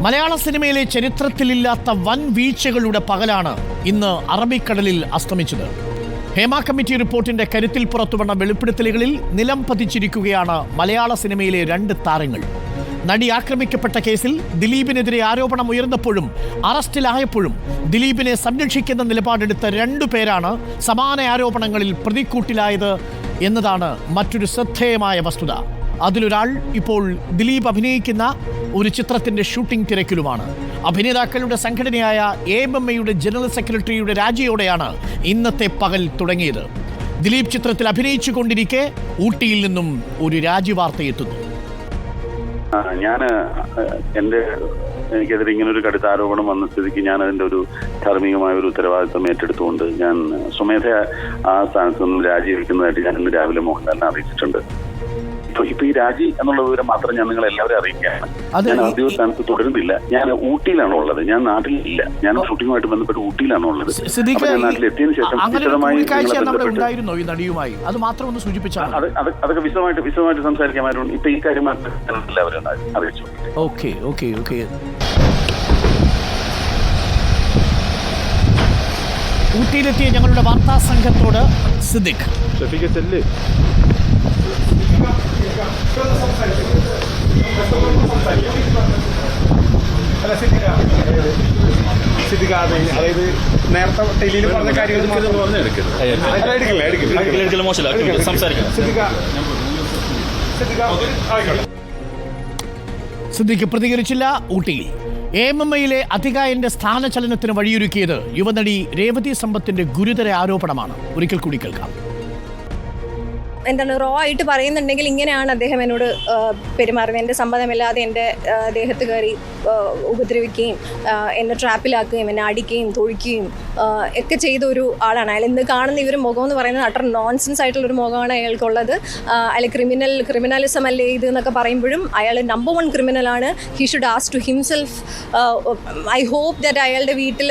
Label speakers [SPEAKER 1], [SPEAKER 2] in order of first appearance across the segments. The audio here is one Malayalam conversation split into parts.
[SPEAKER 1] മലയാള സിനിമയിലെ ചരിത്രത്തിലില്ലാത്ത വൻ വീഴ്ചകളുടെ പകലാണ് ഇന്ന് അറബിക്കടലിൽ അസ്തമിച്ചത്. ഹേമ കമ്മിറ്റി റിപ്പോർട്ടിന്റെ കരുത്തിൽ പുറത്തുവന്ന വെളിപ്പെടുത്തലുകളിൽ നിലം പതിച്ചിരിക്കുകയാണ് മലയാള സിനിമയിലെ രണ്ട് താരങ്ങൾ. നടി ആക്രമിക്കപ്പെട്ട കേസിൽ ദിലീപിനെതിരെ ആരോപണം ഉയർന്നപ്പോഴും അറസ്റ്റിലായപ്പോഴും ദിലീപിനെ സംരക്ഷിക്കുന്ന നിലപാടെടുത്ത രണ്ടുപേരാണ് സമാന ആരോപണങ്ങളിൽ പ്രതിക്കൂട്ടിലായത് എന്നതാണ് മറ്റൊരു ശ്രദ്ധേയമായ വസ്തുത. അതിലൊരാൾ ഇപ്പോൾ ദിലീപ് അഭിനയിക്കുന്ന ഒരു ചിത്രത്തിന്റെ ഷൂട്ടിംഗ് തിരക്കിലുമാണ്. അഭിനേതാക്കളുടെ സംഘടനയായ AMMയുടെ ജനറൽ സെക്രട്ടറിയുടെ രാജിയോടെയാണ് ഇന്നത്തെ പകൽ തുടങ്ങിയത്. ദിലീപ് ചിത്രത്തിൽ അഭിനയിച്ചു കൊണ്ടിരിക്കെ ഊട്ടിയിൽ നിന്നും ഒരു രാജി വാർത്തയെത്തുന്നു.
[SPEAKER 2] എനിക്കെതിരെ ഇങ്ങനൊരു കടുത്ത ആരോപണം വന്ന സ്ഥിതിക്ക് ഞാൻ അതിൻ്റെ ഒരു ധാർമ്മികമായ ഒരു ഉത്തരവാദിത്വം ഏറ്റെടുത്തുകൊണ്ട് ഞാൻ സ്വമേധ ആ സ്ഥാനത്ത് നിന്നും രാജിവെക്കുന്നതായിട്ട് ഞാൻ ഇന്ന് രാവിലെ മോഹൻലാലിനെ അറിയിച്ചിട്ടുണ്ട്. ഇപ്പൊ ഈ രാജി എന്നുള്ള വിവരം മാത്രം ഞാൻ നിങ്ങൾ എല്ലാവരും അറിയിക്കുകയാണ്. ഞാൻ ഔദ്യോഗിക സ്ഥാനത്ത് തുടരുന്നില്ല. ഞാൻ ഊട്ടിയിലാണ് ഉള്ളത്. ഞാൻ നാട്ടിലില്ല. ഞാൻ ഷൂട്ടിങ്ങുമായിട്ട് ബന്ധപ്പെട്ട് ഊട്ടിയിലാണ് ഉള്ളത്. നാട്ടിലെത്തിയതിനു ശേഷം അതൊക്കെ വിശദമായിട്ട് സംസാരിക്കാമായിരുന്നു. ഇപ്പൊ ഈ കാര്യം എല്ലാവരും അറിയിച്ചു.
[SPEAKER 1] ഊട്ടിയിലെത്തിയ ഞങ്ങളുടെ വാർത്താ സംഘത്തോട് സിദ്ദിഖ്
[SPEAKER 3] അതായത് നേരത്തെ ടെലിയിൽ പറഞ്ഞ കാര്യം
[SPEAKER 1] സിദ്ദിഖ് പ്രതികരിച്ചില്ല. ഊട്ടിയിൽ AMMയിലെ അതികായന്റെ സ്ഥാനചലനത്തിന് വഴിയൊരുക്കിയത് യുവനടി രേവതി സമ്പത്തിന്റെ ഗുരുതര ആരോപണമാണ്. ഒരിക്കൽ കൂടി കേൾക്കാം.
[SPEAKER 4] എന്താണ് റോ ആയിട്ട് പറയുന്നുണ്ടെങ്കിൽ ഇങ്ങനെയാണ് അദ്ദേഹം എന്നോട് പെരുമാറുന്നത്. എൻ്റെ സമ്മതമില്ലാതെ എൻ്റെ ദേഹത്ത് കയറി ഉപദ്രവിക്കുകയും എന്നെ ട്രാപ്പിലാക്കുകയും എന്നെ അടിക്കുകയും തൊഴിക്കുകയും ഒക്കെ ചെയ്ത ഒരു ആളാണ് അയാൾ. ഇന്ന് കാണുന്ന ഇവർ മുഖം എന്ന് പറയുന്നത് അട്ടർ നോൺസെൻസ് ആയിട്ടുള്ളൊരു മുഖമാണ് അയാൾക്കുള്ളത്. അയാൾ ക്രിമിനലിസം അല്ലേ ഇത് എന്നൊക്കെ പറയുമ്പോഴും അയാൾ നമ്പർ 1 ക്രിമിനലാണ്. He should ask to himself. I hope that അയാളുടെ വീട്ടിൽ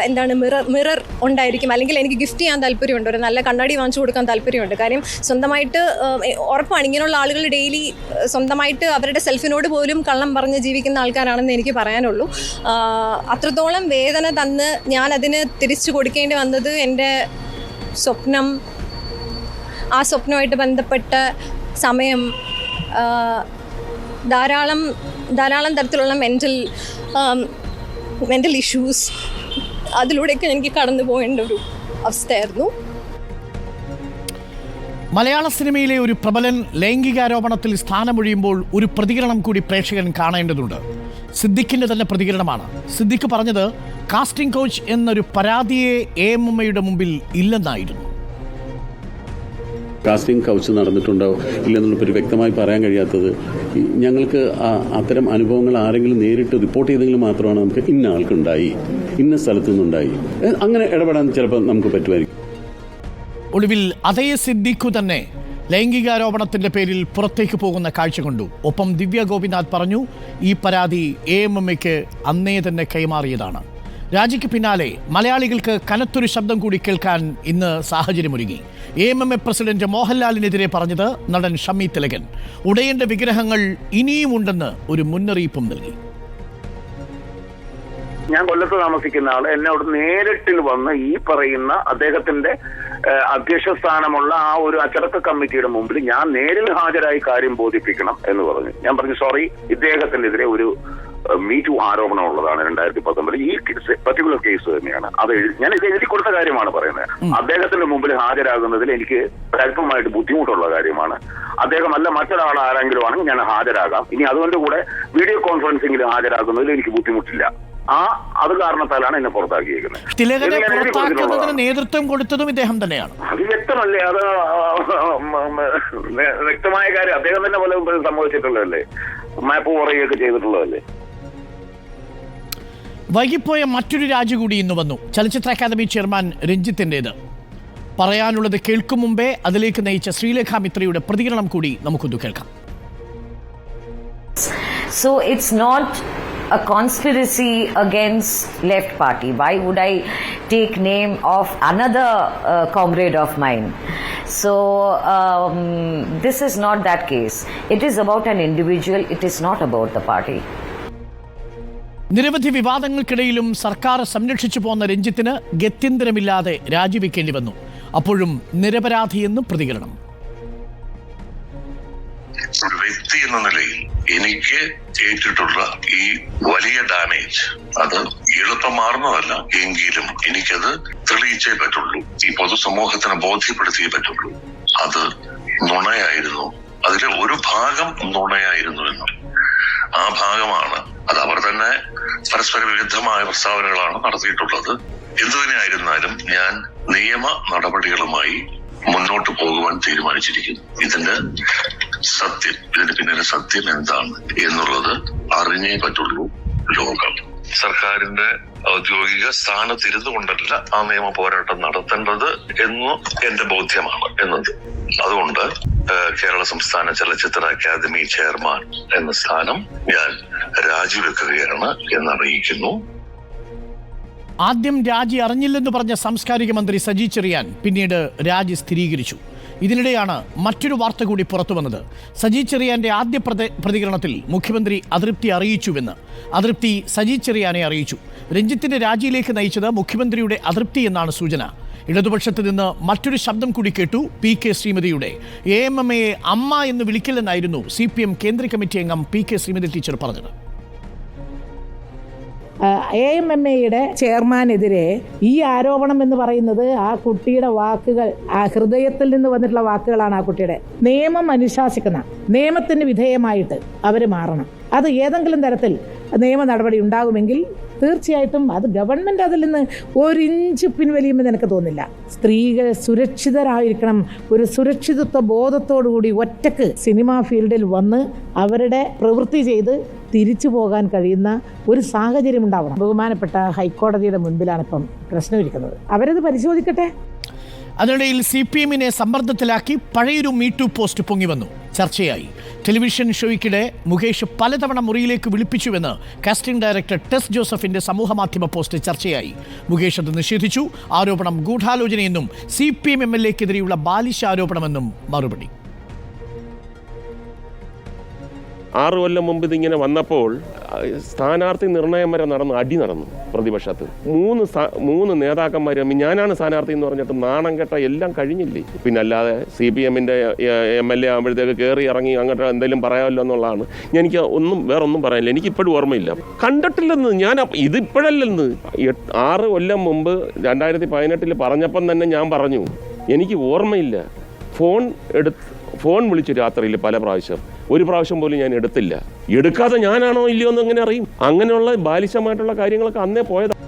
[SPEAKER 4] എന്താണ് മിറർ ഉണ്ടായിരിക്കും. അല്ലെങ്കിൽ എനിക്ക് ഗിഫ്റ്റ് ചെയ്യാൻ താല്പര്യമുണ്ട്. ഒരു നല്ല കണ്ണാടി വാങ്ങിച്ചു കൊടുക്കാൻ താല്പര്യമുണ്ട്. കാര്യം സ്വന്തമായിട്ട് ഉറപ്പാണ് ഇങ്ങനെയുള്ള ആളുകൾ ഡെയിലി സ്വന്തമായിട്ട് അവരുടെ സെൽഫിനോട് പോലും കള്ളം പറഞ്ഞ് ജീവിക്കുന്ന ആൾക്കാരാണെന്ന് എനിക്ക് പറയാനുള്ളൂ. അത്രത്തോളം വേദന തന്ന് ഞാൻ അതിന് തിരിച്ചു കൊടുക്കേണ്ടി വന്നത് എൻ്റെ സ്വപ്നം, ആ സ്വപ്നമായിട്ട് ബന്ധപ്പെട്ട സമയം, ധാരാളം തരത്തിലുള്ള മെൻ്റൽ ഇഷ്യൂസ്, അതിലൂടെയൊക്കെ എനിക്ക് കടന്നു പോകേണ്ട ഒരു അവസ്ഥയായിരുന്നു.
[SPEAKER 1] മലയാള സിനിമയിലെ ഒരു പ്രബലൻ ലൈംഗികാരോപണത്തിൽ സ്ഥാനമൊഴിയുമ്പോൾ ഒരു പ്രതികരണം കൂടി പ്രേക്ഷകൻ കാണേണ്ടതുണ്ട്. സിദ്ദിഖിൻ്റെ തന്നെ പ്രതികരണമാണ്. സിദ്ദിഖ് പറഞ്ഞത് കാസ്റ്റിംഗ് കോച്ച് എന്നൊരു പരാതിയെ AMMയുടെ മുമ്പിൽ ഇല്ലെന്നായിരുന്നു.
[SPEAKER 5] കാസ്റ്റിംഗ് കൗച്ച് നടന്നിട്ടുണ്ടോ ഇല്ലെന്നുള്ളൊരു വ്യക്തമായി പറയാൻ കഴിയാത്തത് ഞങ്ങൾക്ക് അത്തരം അനുഭവങ്ങൾ ആരെങ്കിലും നേരിട്ട് റിപ്പോർട്ട് ചെയ്തെങ്കിൽ മാത്രമാണ് നമുക്ക് ഇന്ന ആൾക്കുണ്ടായി, ഇന്ന സ്ഥലത്തു നിന്നുണ്ടായി, അങ്ങനെ ഇടപെടാൻ ചിലപ്പോൾ നമുക്ക് പറ്റുമായിരിക്കും.
[SPEAKER 1] ഒടുവിൽ അതേ സിദ്ദിഖു തന്നെ ലൈംഗികാരോപണത്തിന്റെ പേരിൽ പുറത്തേക്ക് പോകുന്ന കാഴ്ച കണ്ടു. ഒപ്പം ദിവ്യ ഗോപിനാഥ് പറഞ്ഞു ഈ പരാതി AMMയ്ക്ക് അന്നേ തന്നെ കൈമാറിയതാണ്. രാജിക്ക് പിന്നാലെ മലയാളികൾക്ക് കനത്തൊരു ശബ്ദം കൂടി കേൾക്കാൻ ഇന്ന് സാഹചര്യമൊരുങ്ങി. AMMA പ്രസിഡന്റ് മോഹൻലാലിനെതിരെ പറഞ്ഞത് നടൻ ഷമ്മി തിലകൻ. ഉടയേണ്ട വിഗ്രഹങ്ങൾ ഇനിയുമുണ്ടെന്ന് ഒരു മുന്നറിയിപ്പും നൽകി.
[SPEAKER 2] ഞാൻ കൊല്ലത്ത് താമസിക്കുന്ന ആൾ എന്നോട് നേരിട്ടിൽ വന്ന് ഈ പറയുന്ന അദ്ദേഹത്തിന്റെ അധ്യക്ഷ സ്ഥാനമുള്ള ആ ഒരു അച്ചടക്ക കമ്മിറ്റിയുടെ മുമ്പിൽ ഞാൻ നേരിൽ ഹാജരായി കാര്യം ബോധിപ്പിക്കണം എന്ന് പറഞ്ഞു. ഞാൻ പറഞ്ഞു സോറി, ഇദ്ദേഹത്തിനെതിരെ ഒരു മീറ്റു ആരോപണം ഉള്ളതാണ് 2019. ഈ പർട്ടിക്കുലർ കേസ് തന്നെയാണ്. അത് ഞാൻ ഇത് എഴുതി കൊടുത്ത കാര്യമാണ് പറയുന്നത്. അദ്ദേഹത്തിന്റെ മുമ്പിൽ ഹാജരാകുന്നതിൽ എനിക്ക് അല്പമായിട്ട് ബുദ്ധിമുട്ടുള്ള കാര്യമാണ്. അദ്ദേഹമല്ല മറ്റൊരാൾ ആരെങ്കിലും ആണെങ്കിൽ ഞാൻ ഹാജരാകാം. ഇനി അതുകൊണ്ട് കൂടെ വീഡിയോ കോൺഫറൻസിംഗിൽ ഹാജരാകുന്നതിൽ എനിക്ക് ബുദ്ധിമുട്ടില്ല. അത് കാരണത്താലാണ് എന്നെ പുറത്താക്കിയേക്കുന്നത്.
[SPEAKER 1] തിലകനെ പുറത്താക്കുന്നതിന് നേതൃത്വം കൊടുത്തതും ഇദ്ദേഹം തന്നെയാണ്.
[SPEAKER 2] അത് വ്യക്തമല്ലേ? അത് വ്യക്തമായ കാര്യം. അദ്ദേഹം തന്നെ പോലെ സംഭവിച്ചിട്ടുള്ളതല്ലേ, മാപ്പ് പറയുകയൊക്കെ ചെയ്തിട്ടുള്ളതല്ലേ.
[SPEAKER 1] വൈകിപ്പോയ മറ്റൊരു രാജി കൂടി ഇന്ന് വന്നു. ചലച്ചിത്ര അക്കാദമി ചെയർമാൻ രഞ്ജിത്തിൻ്റേത്. പറയാനുള്ളത് കേൾക്കും മുമ്പേ അതിലേക്ക് നയിച്ച ശ്രീലേഖ മിത്രയുടെ പ്രതികരണം കൂടി നമുക്കൊന്ന് കേൾക്കാം.
[SPEAKER 6] So it's not a conspiracy against left party. Why would I take name of another comrade of mine? So this is not that case. It is about an individual. It is not about the party.
[SPEAKER 1] നിരവധി വിവാദങ്ങൾക്കിടയിലും സർക്കാർ സംരക്ഷിച്ചു പോന്ന രഞ്ജിത്തിന് ഗത്യന്തരമില്ലാതെ രാജിവെക്കേണ്ടി വന്നു. അപ്പോഴും നിരപരാധിയെന്ന് പ്രതികരണം.
[SPEAKER 7] ഒരു വ്യക്തി എന്ന നിലയിൽ എനിക്ക് ഏറ്റിട്ടുള്ള ഈ വലിയ ഡാമേജ് അത് എളുപ്പമാർന്നതല്ല. എങ്കിലും എനിക്കത് തെളിയിച്ചേ പറ്റുള്ളൂ. ഈ പൊതുസമൂഹത്തിന് ബോധ്യപ്പെടുത്തിയേ പറ്റുള്ളൂ. അത് നുണയായിരുന്നു. അതിലെ ഒരു ഭാഗം നുണയായിരുന്നു എന്നും ആ ഭാഗമാണ് അത് അവർ തന്നെ പരസ്പര വിരുദ്ധമായ പ്രസ്താവനകളാണ് നടത്തിയിട്ടുള്ളത്. എന്തുതന്നെയായിരുന്നാലും ഞാൻ നിയമ നടപടികളുമായി മുന്നോട്ട് പോകുവാൻ തീരുമാനിച്ചിരിക്കുന്നു. ഇതിന്റെ പിന്നിലെ സത്യം എന്താണ് എന്നുള്ളത് അറിഞ്ഞേ പറ്റുള്ളൂ ലോകം. സർക്കാരിന്റെ ഔദ്യോഗിക സ്ഥാനത്തിരുന്നു കൊണ്ടല്ല ആ നിയമ പോരാട്ടം നടത്തേണ്ടത് എന്ന് എന്റെ ബോധ്യമാണ് എന്നത്. അതുകൊണ്ട് കേരള സംസ്ഥാന ചലച്ചിത്ര അക്കാദമി ചെയർമാൻ എന്ന സ്ഥാനം ഞാൻ രാജിവെക്കുകയാണ് എന്നറിയിക്കുന്നു.
[SPEAKER 1] ആദ്യം രാജി അറിഞ്ഞില്ലെന്ന് പറഞ്ഞ സാംസ്കാരിക മന്ത്രി സജി ചെറിയാൻ പിന്നീട് രാജി സ്ഥിരീകരിച്ചു. ഇതിനിടെയാണ് മറ്റൊരു വാർത്ത കൂടി പുറത്തു വന്നത്. സജി ചെറിയാന്റെ ആദ്യ പ്രതികരണത്തിൽ മുഖ്യമന്ത്രി അതൃപ്തി അറിയിച്ചുവെന്ന്. അതൃപ്തി സജി ചെറിയാനെ അറിയിച്ചു. രഞ്ജിത്തിന്റെ രാജിയിലേക്ക് നയിച്ചത് മുഖ്യമന്ത്രിയുടെ അതൃപ്തി എന്നാണ് സൂചന. ഇടതുപക്ഷത്ത് നിന്ന് മറ്റൊരു ശബ്ദം കൂടി കേട്ടു. PK ശ്രീമതിയുടെ AMMയെ അമ്മ എന്ന് വിളിക്കില്ലെന്നായിരുന്നു CPM കേന്ദ്ര കമ്മിറ്റി അംഗം PK ശ്രീമതി ടീച്ചർ പറഞ്ഞത്.
[SPEAKER 8] AMMയുടെ ചെയർമാനെതിരെ ഈ ആരോപണം എന്ന് പറയുന്നത് ആ കുട്ടിയുടെ വാക്കുകൾ, ആ ഹൃദയത്തിൽ നിന്ന് വന്നിട്ടുള്ള വാക്കുകളാണ്. ആ കുട്ടിയുടെ നിയമം അനുശാസിക്കുന്ന നിയമത്തിന് വിധേയമായിട്ട് അവർ മാറണം. അത് ഏതെങ്കിലും തരത്തിൽ നിയമ നടപടി ഉണ്ടാകുമെങ്കിൽ തീർച്ചയായിട്ടും അത് ഗവൺമെൻറ് അതിൽ നിന്ന് ഒരിഞ്ച് പിൻവലിയുമെന്ന് എനിക്ക് തോന്നുന്നില്ല. സ്ത്രീകൾ സുരക്ഷിതരായിരിക്കണം. ഒരു സുരക്ഷിതത്വ ബോധത്തോടുകൂടി ഒറ്റക്ക് സിനിമാ ഫീൽഡിൽ വന്ന് അവരുടെ പ്രവൃത്തി ചെയ്ത് തിരിച്ചു പോകാൻ കഴിയുന്ന ഒരു സാഹചര്യം ഉണ്ടാവണം. ബഹുമാനപ്പെട്ട ഹൈക്കോടതിയുടെ മുൻപിലാണ് ഇപ്പം പ്രശ്നമിരിക്കുന്നത്. അവരത് പരിശോധിക്കട്ടെ.
[SPEAKER 1] അതിനിടയിൽ CPMനെ സമ്മർദ്ദത്തിലാക്കി പഴയൊരു മീറ്റു പോസ്റ്റ് പൊങ്ങി വന്നു. ചർച്ചയായി. ടെലിവിഷൻ ഷോയ്ക്കിടെ മുകേഷ് പലതവണ മുറിയിലേക്ക് വിളിപ്പിച്ചുവെന്ന് കാസ്റ്റിംഗ് ഡയറക്ടർ ടെസ് ജോസഫിന്റെ സമൂഹമാധ്യമ പോസ്റ്റ് ചർച്ചയായി. മുകേഷ് അത് നിഷേധിച്ചു. ആരോപണം ഗൂഢാലോചനയെന്നും CPM MLAക്കെതിരെയുള്ള ബാലിശ ആരോപണമെന്നും മറുപടി.
[SPEAKER 9] 6 കൊല്ലം മുമ്പ് ഇതിങ്ങനെ വന്നപ്പോൾ സ്ഥാനാർത്ഥി നിർണയം വരെ അടി നടന്നു പ്രതിപക്ഷത്ത്. 3 നേതാക്കന്മാർ ഞാനാണ് സ്ഥാനാർത്ഥി എന്ന് പറഞ്ഞിട്ട് നാണം കെട്ട എല്ലാം കഴിഞ്ഞില്ലേ. പിന്നെ അല്ലാതെ CPMന്റെ MLA ആകുമ്പോഴത്തേക്ക് കയറി ഇറങ്ങി അങ്ങോട്ട് എന്തെങ്കിലും പറയാമല്ലോ എന്നുള്ളതാണ്. എനിക്ക് വേറൊന്നും പറയാനില്ല. എനിക്കിപ്പോഴും ഓർമ്മയില്ല. കണ്ടിട്ടില്ലെന്ന് ഞാൻ ഇതിപ്പോഴല്ലെന്ന് 6 കൊല്ലം മുമ്പ് 2018 പറഞ്ഞപ്പം തന്നെ ഞാൻ പറഞ്ഞു എനിക്ക് ഓർമ്മയില്ല. ഫോൺ വിളിച്ചു രാത്രിയിൽ പല പ്രാവശ്യം. ഒരു പ്രാവശ്യം പോലും ഞാൻ എടുത്തില്ല. എടുക്കാതെ ഞാനാണോ ഇല്ലയോ എന്ന് എങ്ങനെ അറിയും? അങ്ങനെയുള്ള ബാലിശമായിട്ടുള്ള കാര്യങ്ങളൊക്കെ അന്നേ പോയതാണ്.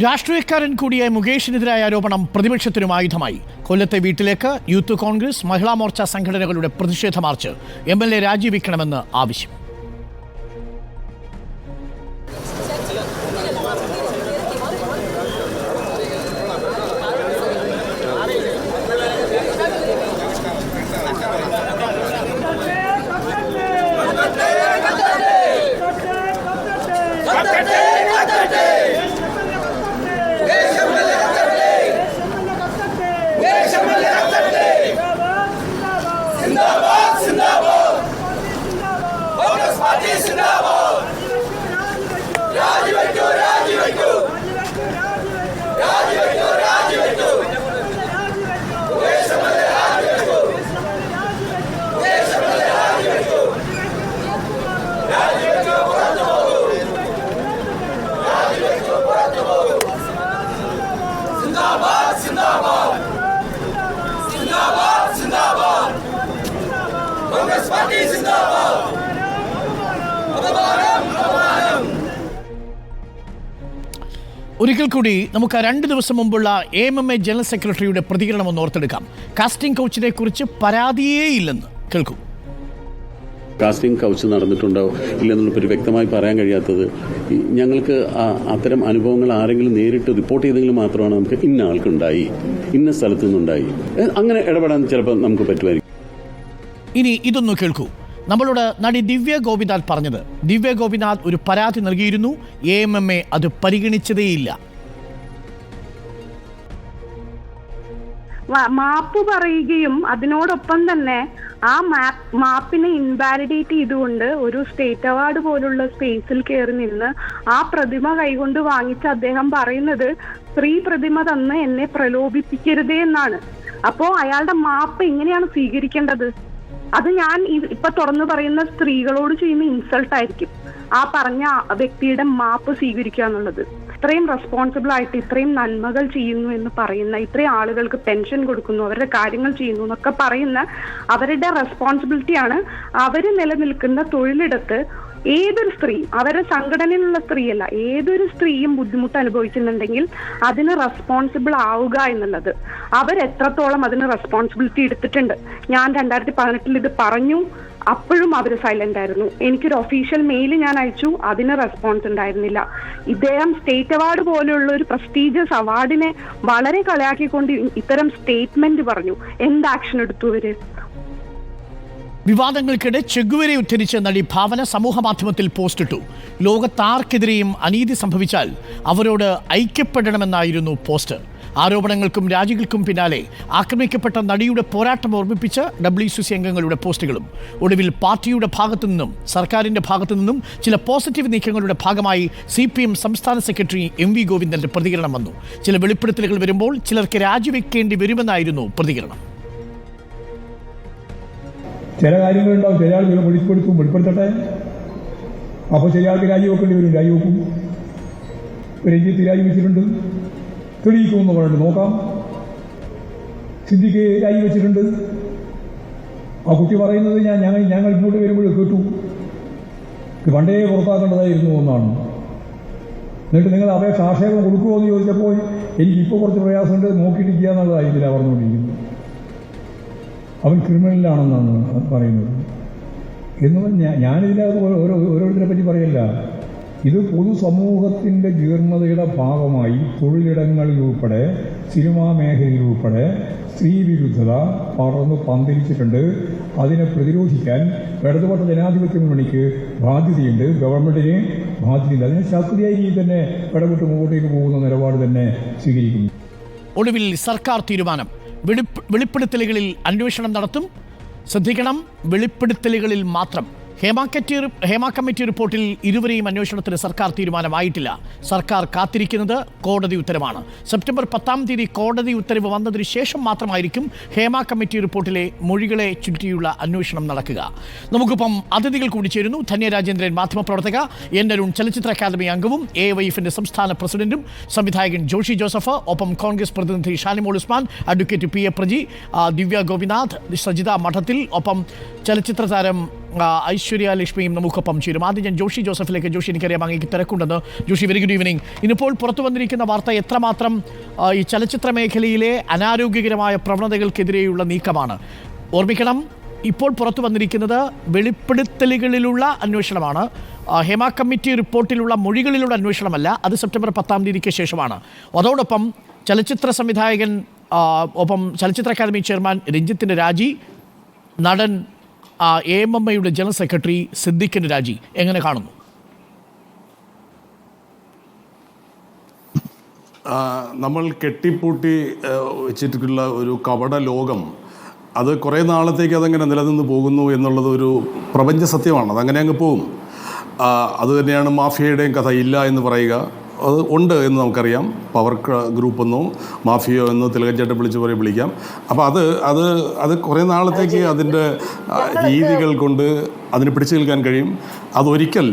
[SPEAKER 1] രാഷ്ട്രീയക്കാരൻ കൂടിയായ മുകേഷിനെതിരായ ആരോപണം പ്രതിപക്ഷത്തിനും ആയുധമായി. കൊല്ലത്തെ വീട്ടിലേക്ക് യൂത്ത് കോൺഗ്രസ്, മഹിളാ മോർച്ച സംഘടനകളുടെ പ്രതിഷേധ മാർച്ച്. MLA രാജിവെക്കണമെന്ന് ആവശ്യം. ഒരിക്കൽ കൂടി നമുക്ക് 2 ദിവസം മുമ്പുള്ള AMMA ജനറൽ സെക്രട്ടറിയുടെ പ്രതികരണം ഒന്ന് ഓർത്തെടുക്കാം. കാസ്റ്റിംഗ് കൗച്ചിനെ കുറിച്ച് പരാതിയേ ഇല്ലെന്ന് കേൾക്കൂ.
[SPEAKER 5] കാസ്റ്റിംഗ് കൗച്ച് നടന്നിട്ടുണ്ടോ ഇല്ലെന്നുള്ളൊരു വ്യക്തമായി പറയാൻ കഴിയാത്തത് ഞങ്ങൾക്ക് അത്തരം അനുഭവങ്ങൾ ആരെങ്കിലും നേരിട്ട് റിപ്പോർട്ട് ചെയ്തെങ്കിൽ മാത്രമാണ് നമുക്ക് ഇന്ന ആൾക്കുണ്ടായി, ഇന്ന സ്ഥലത്തു നിന്നുണ്ടായി, അങ്ങനെ ഇടപെടാൻ ചിലപ്പോൾ നമുക്ക് പറ്റുമായിരിക്കും.
[SPEAKER 1] ഇനി ഇതൊന്ന് കേൾക്കൂ. നമ്മളോട് നടി ദിവ്യ ഗോപിനാഥ് പറഞ്ഞത്. ദിവ്യ ഗോപിനാഥ് ഒരു പരാതി നൽകിയിരുന്നു. AMMA അത് പരിഗണിച്ചതേയില്ല.
[SPEAKER 10] മാപ്പ് പറയുകയും അതിനോടൊപ്പം തന്നെ ആ മാപ്പിനെ ഇൻവാലിഡേറ്റ് ചെയ്തുകൊണ്ട് ഒരു സ്റ്റേറ്റ് അവാർഡ് പോലുള്ള സ്പേസിൽ കയറി നിന്ന് ആ പ്രതിമ കൈകൊണ്ട് വാങ്ങിച്ച അദ്ദേഹം പറയുന്നത് സ്ത്രീ പ്രതിമ തന്ന് എന്നെ പ്രലോഭിപ്പിക്കരുതേ എന്നാണ്. അപ്പോ അയാളുടെ മാപ്പ് എങ്ങനെയാണ് സ്വീകരിക്കേണ്ടത്? അത് ഞാൻ ഇപ്പൊ തുറന്നു പറയുന്ന സ്ത്രീകളോട് ചെയ്യുന്ന ഇൻസൾട്ട് ആയിരിക്കും, ആ പറഞ്ഞ വ്യക്തിയുടെ മാപ്പ് സ്വീകരിക്കുക എന്നുള്ളത്. ഇത്രയും റെസ്പോൺസിബിൾ ആയിട്ട് ഇത്രയും നന്മകൾ ചെയ്യുന്നു എന്ന് പറയുന്ന, ഇത്രയും ആളുകൾക്ക് പെൻഷൻ കൊടുക്കുന്നു, അവരുടെ കാര്യങ്ങൾ ചെയ്യുന്നു എന്നൊക്കെ പറയുന്ന അവരുടെ റെസ്പോൺസിബിലിറ്റിയാണ്. അവർ നിലനിൽക്കുന്ന തൊഴിലിടത്ത് ഏതൊരു സ്ത്രീയും, അവരുടെ സംഘടനയിലുള്ള സ്ത്രീയല്ല, ഏതൊരു സ്ത്രീയും ബുദ്ധിമുട്ട് അനുഭവിക്കുന്നുണ്ടെങ്കിൽ അതിന് റെസ്പോൺസിബിൾ ആവുക എന്നുള്ളത്. അവരെത്രത്തോളം അതിന് റെസ്പോൺസിബിലിറ്റി എടുത്തിട്ടുണ്ട്. ഞാൻ 2018 ഇത് പറഞ്ഞു, അപ്പോഴും അവർ സൈലന്റ് ആയിരുന്നു. എനിക്കൊരു ഒഫീഷ്യൽ മെയിൽ ഞാൻ അയച്ചു, അതിന് റെസ്പോൺസ് ഉണ്ടായിരുന്നില്ല. ഇദ്ദേഹം സ്റ്റേറ്റ് അവാർഡ് പോലെയുള്ള ഒരു പ്രസ്റ്റീജിയസ് അവാർഡിനെ വളരെ കളിയാക്കിക്കൊണ്ട് ഇത്തരം സ്റ്റേറ്റ്മെന്റ് പറഞ്ഞു. എന്ത് ആക്ഷൻ എടുത്തു ഇവര്?
[SPEAKER 1] വിവാദങ്ങൾക്കിടെ ചെഗുവേരയെ ഉദ്ധരിച്ച നടി ഭാവന സമൂഹമാധ്യമത്തിൽ പോസ്റ്റിട്ടു. ലോകത്താർക്കെതിരെയും അനീതി സംഭവിച്ചാൽ അവരോട് ഐക്യപ്പെടണമെന്നായിരുന്നു പോസ്റ്റ്. ആരോപണങ്ങൾക്കും രാജികൾക്കും പിന്നാലെ ആക്രമിക്കപ്പെട്ട നടിയുടെ പോരാട്ടം ഓർമ്മിപ്പിച്ച് WCC അംഗങ്ങളുടെ പോസ്റ്റുകളും. ഒടുവിൽ പാർട്ടിയുടെ ഭാഗത്തു നിന്നും സർക്കാരിൻ്റെ ഭാഗത്തു നിന്നും ചില പോസിറ്റീവ് നീക്കങ്ങളുടെ ഭാഗമായി CPM സംസ്ഥാന സെക്രട്ടറി MV ഗോവിന്ദന്റെ പ്രതികരണം വന്നു. ചില വെളിപ്പെടുത്തലുകൾ വരുമ്പോൾ ചിലർക്ക് രാജിവെക്കേണ്ടി വരുമെന്നായിരുന്നു പ്രതികരണം.
[SPEAKER 11] ചില കാര്യങ്ങളുണ്ടാവും, ചില ആളുകൾ വെളിപ്പെടുത്തട്ടെ. അപ്പോൾ ചില ആൾക്ക് രാജിവെക്കേണ്ടി വരും, രാജിവെക്കും. രഞ്ജിത്ത് രാജിവെച്ചിട്ടുണ്ട്, തെളിയിക്കുമെന്ന് പറഞ്ഞിട്ട് നോക്കാം. സിദ്ദിഖ് രാജിവെച്ചിട്ടുണ്ട്. ആ കുട്ടി പറയുന്നത് ഞങ്ങൾ ഇങ്ങോട്ട് വരുമ്പോൾ കേട്ടു, ഇത് പണ്ടേ പുറത്താക്കേണ്ടതായിരുന്നു എന്നാണ്. എന്നിട്ട് നിങ്ങൾ അപേക്ഷ ആക്ഷേപം കൊടുക്കുമോ എന്ന് ചോദിച്ചപ്പോൾ എനിക്കിപ്പോൾ കുറച്ച് പ്രയാസമുണ്ട്, നോക്കിയിട്ടിരിക്കുക എന്നുള്ളതായിരിക്കില്ല പറഞ്ഞുകൊണ്ടിരിക്കുന്നത്. അവൻ ക്രിമിനലാണെന്നാണ് പറയുന്നത്. എന്ന് പറഞ്ഞാൽ ഞാനിതിനകത്ത് ഓരോരുത്തരെ പറ്റി പറയല്ല. ഇത് പൊതുസമൂഹത്തിൻ്റെ ജീർണതയുടെ ഭാഗമായി തൊഴിലിടങ്ങളിലുൾപ്പെടെ സിനിമാ മേഖലയിലുൾപ്പെടെ സ്ത്രീവിരുദ്ധത പന്തലിച്ചിട്ടുണ്ട്. അതിനെ പ്രതിരോധിക്കാൻ ഇടതുപക്ഷ ജനാധിപത്യ മുന്നണിക്ക് ബാധ്യതയുണ്ട്, ഗവൺമെന്റിന് ബാധ്യതയുണ്ട്. അതിനെ ശാസ്ത്രീയ രീതിയിൽ തന്നെ ഇടപെട്ട് മുമ്പോട്ടേക്ക് പോകുന്ന നിലപാട് തന്നെ സ്വീകരിക്കുന്നു.
[SPEAKER 1] ഒടുവിൽ സർക്കാർ തീരുമാനം. വെളിപ്പെടുത്തലുകളിൽ അന്വേഷണം നടത്തും. ശ്രദ്ധിക്കണം, വെളിപ്പെടുത്തലുകളിൽ മാത്രം. ഹേമ കമ്മിറ്റി റിപ്പോർട്ടിൽ ഇരുവരെയും അന്വേഷണത്തിന് സർക്കാർ തീരുമാനമായിട്ടില്ല. സർക്കാർ കാത്തിരിക്കുന്നത് കോടതി ഉത്തരവാണ്. സെപ്റ്റംബർ 10 കോടതി ഉത്തരവ് വന്നതിന് ശേഷം മാത്രമായിരിക്കും ഹേമ കമ്മിറ്റി റിപ്പോർട്ടിലെ മൊഴികളെ ചുറ്റിയുള്ള അന്വേഷണം നടക്കുക. നമുക്കിപ്പം അതിഥികൾ കൂടി ചേരുന്നു. ധന്യ രാജേന്ദ്രൻ, മാധ്യമപ്രവർത്തക, എൻ അരുൺ, ചലച്ചിത്ര അക്കാദമി അംഗവും AYFന്റെ സംസ്ഥാന പ്രസിഡന്റും, സംവിധായകൻ ജോഷി ജോസഫ്, ഒപ്പം കോൺഗ്രസ് പ്രതിനിധി ഷാനിമോൾ ഉസ്മാൻ, അഡ്വക്കേറ്റ് PA പ്രജി, ദിവ്യ ഗോപിനാഥ്, സജിത മഠത്തിൽ, ഒപ്പം ചലച്ചിത്ര താരം ഐശ്വര്യ ലക്ഷ്മിയും നമുക്കൊപ്പം ചേരും. ആദ്യം ഞാൻ ജോഷി ജോസഫിലേക്ക്. ജോഷി, എനിക്കറിയാം അങ്ങേക്ക് തിരക്കുണ്ടെന്ന്. Joshi, very good evening. ഇന്നിപ്പോൾ പുറത്തു വന്നിരിക്കുന്ന വാർത്ത എത്രമാത്രം ഈ ചലച്ചിത്ര മേഖലയിലെ അനാരോഗ്യകരമായ പ്രവണതകൾക്കെതിരെയുള്ള നീക്കമാണ്. ഓർമ്മിക്കണം, ഇപ്പോൾ പുറത്തു വന്നിരിക്കുന്നത് വെളിപ്പെടുത്തലുകളിലുള്ള അന്വേഷണമാണ്. ഹേമ കമ്മിറ്റി റിപ്പോർട്ടിലുള്ള മൊഴികളിലുള്ള അന്വേഷണമല്ല. അത് സെപ്റ്റംബർ 10 ശേഷമാണ്. അതോടൊപ്പം ചലച്ചിത്ര സംവിധായകൻ, ഒപ്പം ചലച്ചിത്ര അക്കാദമി ചെയർമാൻ രഞ്ജിത്തിൻ്റെ രാജി, നടൻ AMMയുടെ ജനറൽ സെക്രട്ടറി സിദ്ദിഖിൻ്റെ രാജി എങ്ങനെ കാണുന്നു?
[SPEAKER 12] നമ്മൾ കെട്ടിപ്പൂട്ടി വെച്ചിട്ടുള്ള ഒരു കപട ലോകം, അത് കുറേ നാളത്തേക്ക് അതങ്ങനെ നിലനിന്ന് പോകുന്നു എന്നുള്ളത് ഒരു പ്രപഞ്ച സത്യമാണ്. അതങ്ങനെ അങ്ങ് പോകും. അതുതന്നെയാണ് മാഫിയയുടെയും കഥ. ഇല്ല എന്ന് പറയുക, അത് ഉണ്ട് എന്ന് നമുക്കറിയാം. പവർ ഗ്രൂപ്പെന്നോ മാഫിയോ എന്നോ തിലകഞ്ചേട്ടൻ വിളിക്കാം. അപ്പോൾ അത് കുറേ നാളത്തേക്ക് അതിൻ്റെ രീതികൾ കൊണ്ട് അതിന് പിടിച്ചു നിൽക്കാൻ കഴിയും. അതൊരിക്കൽ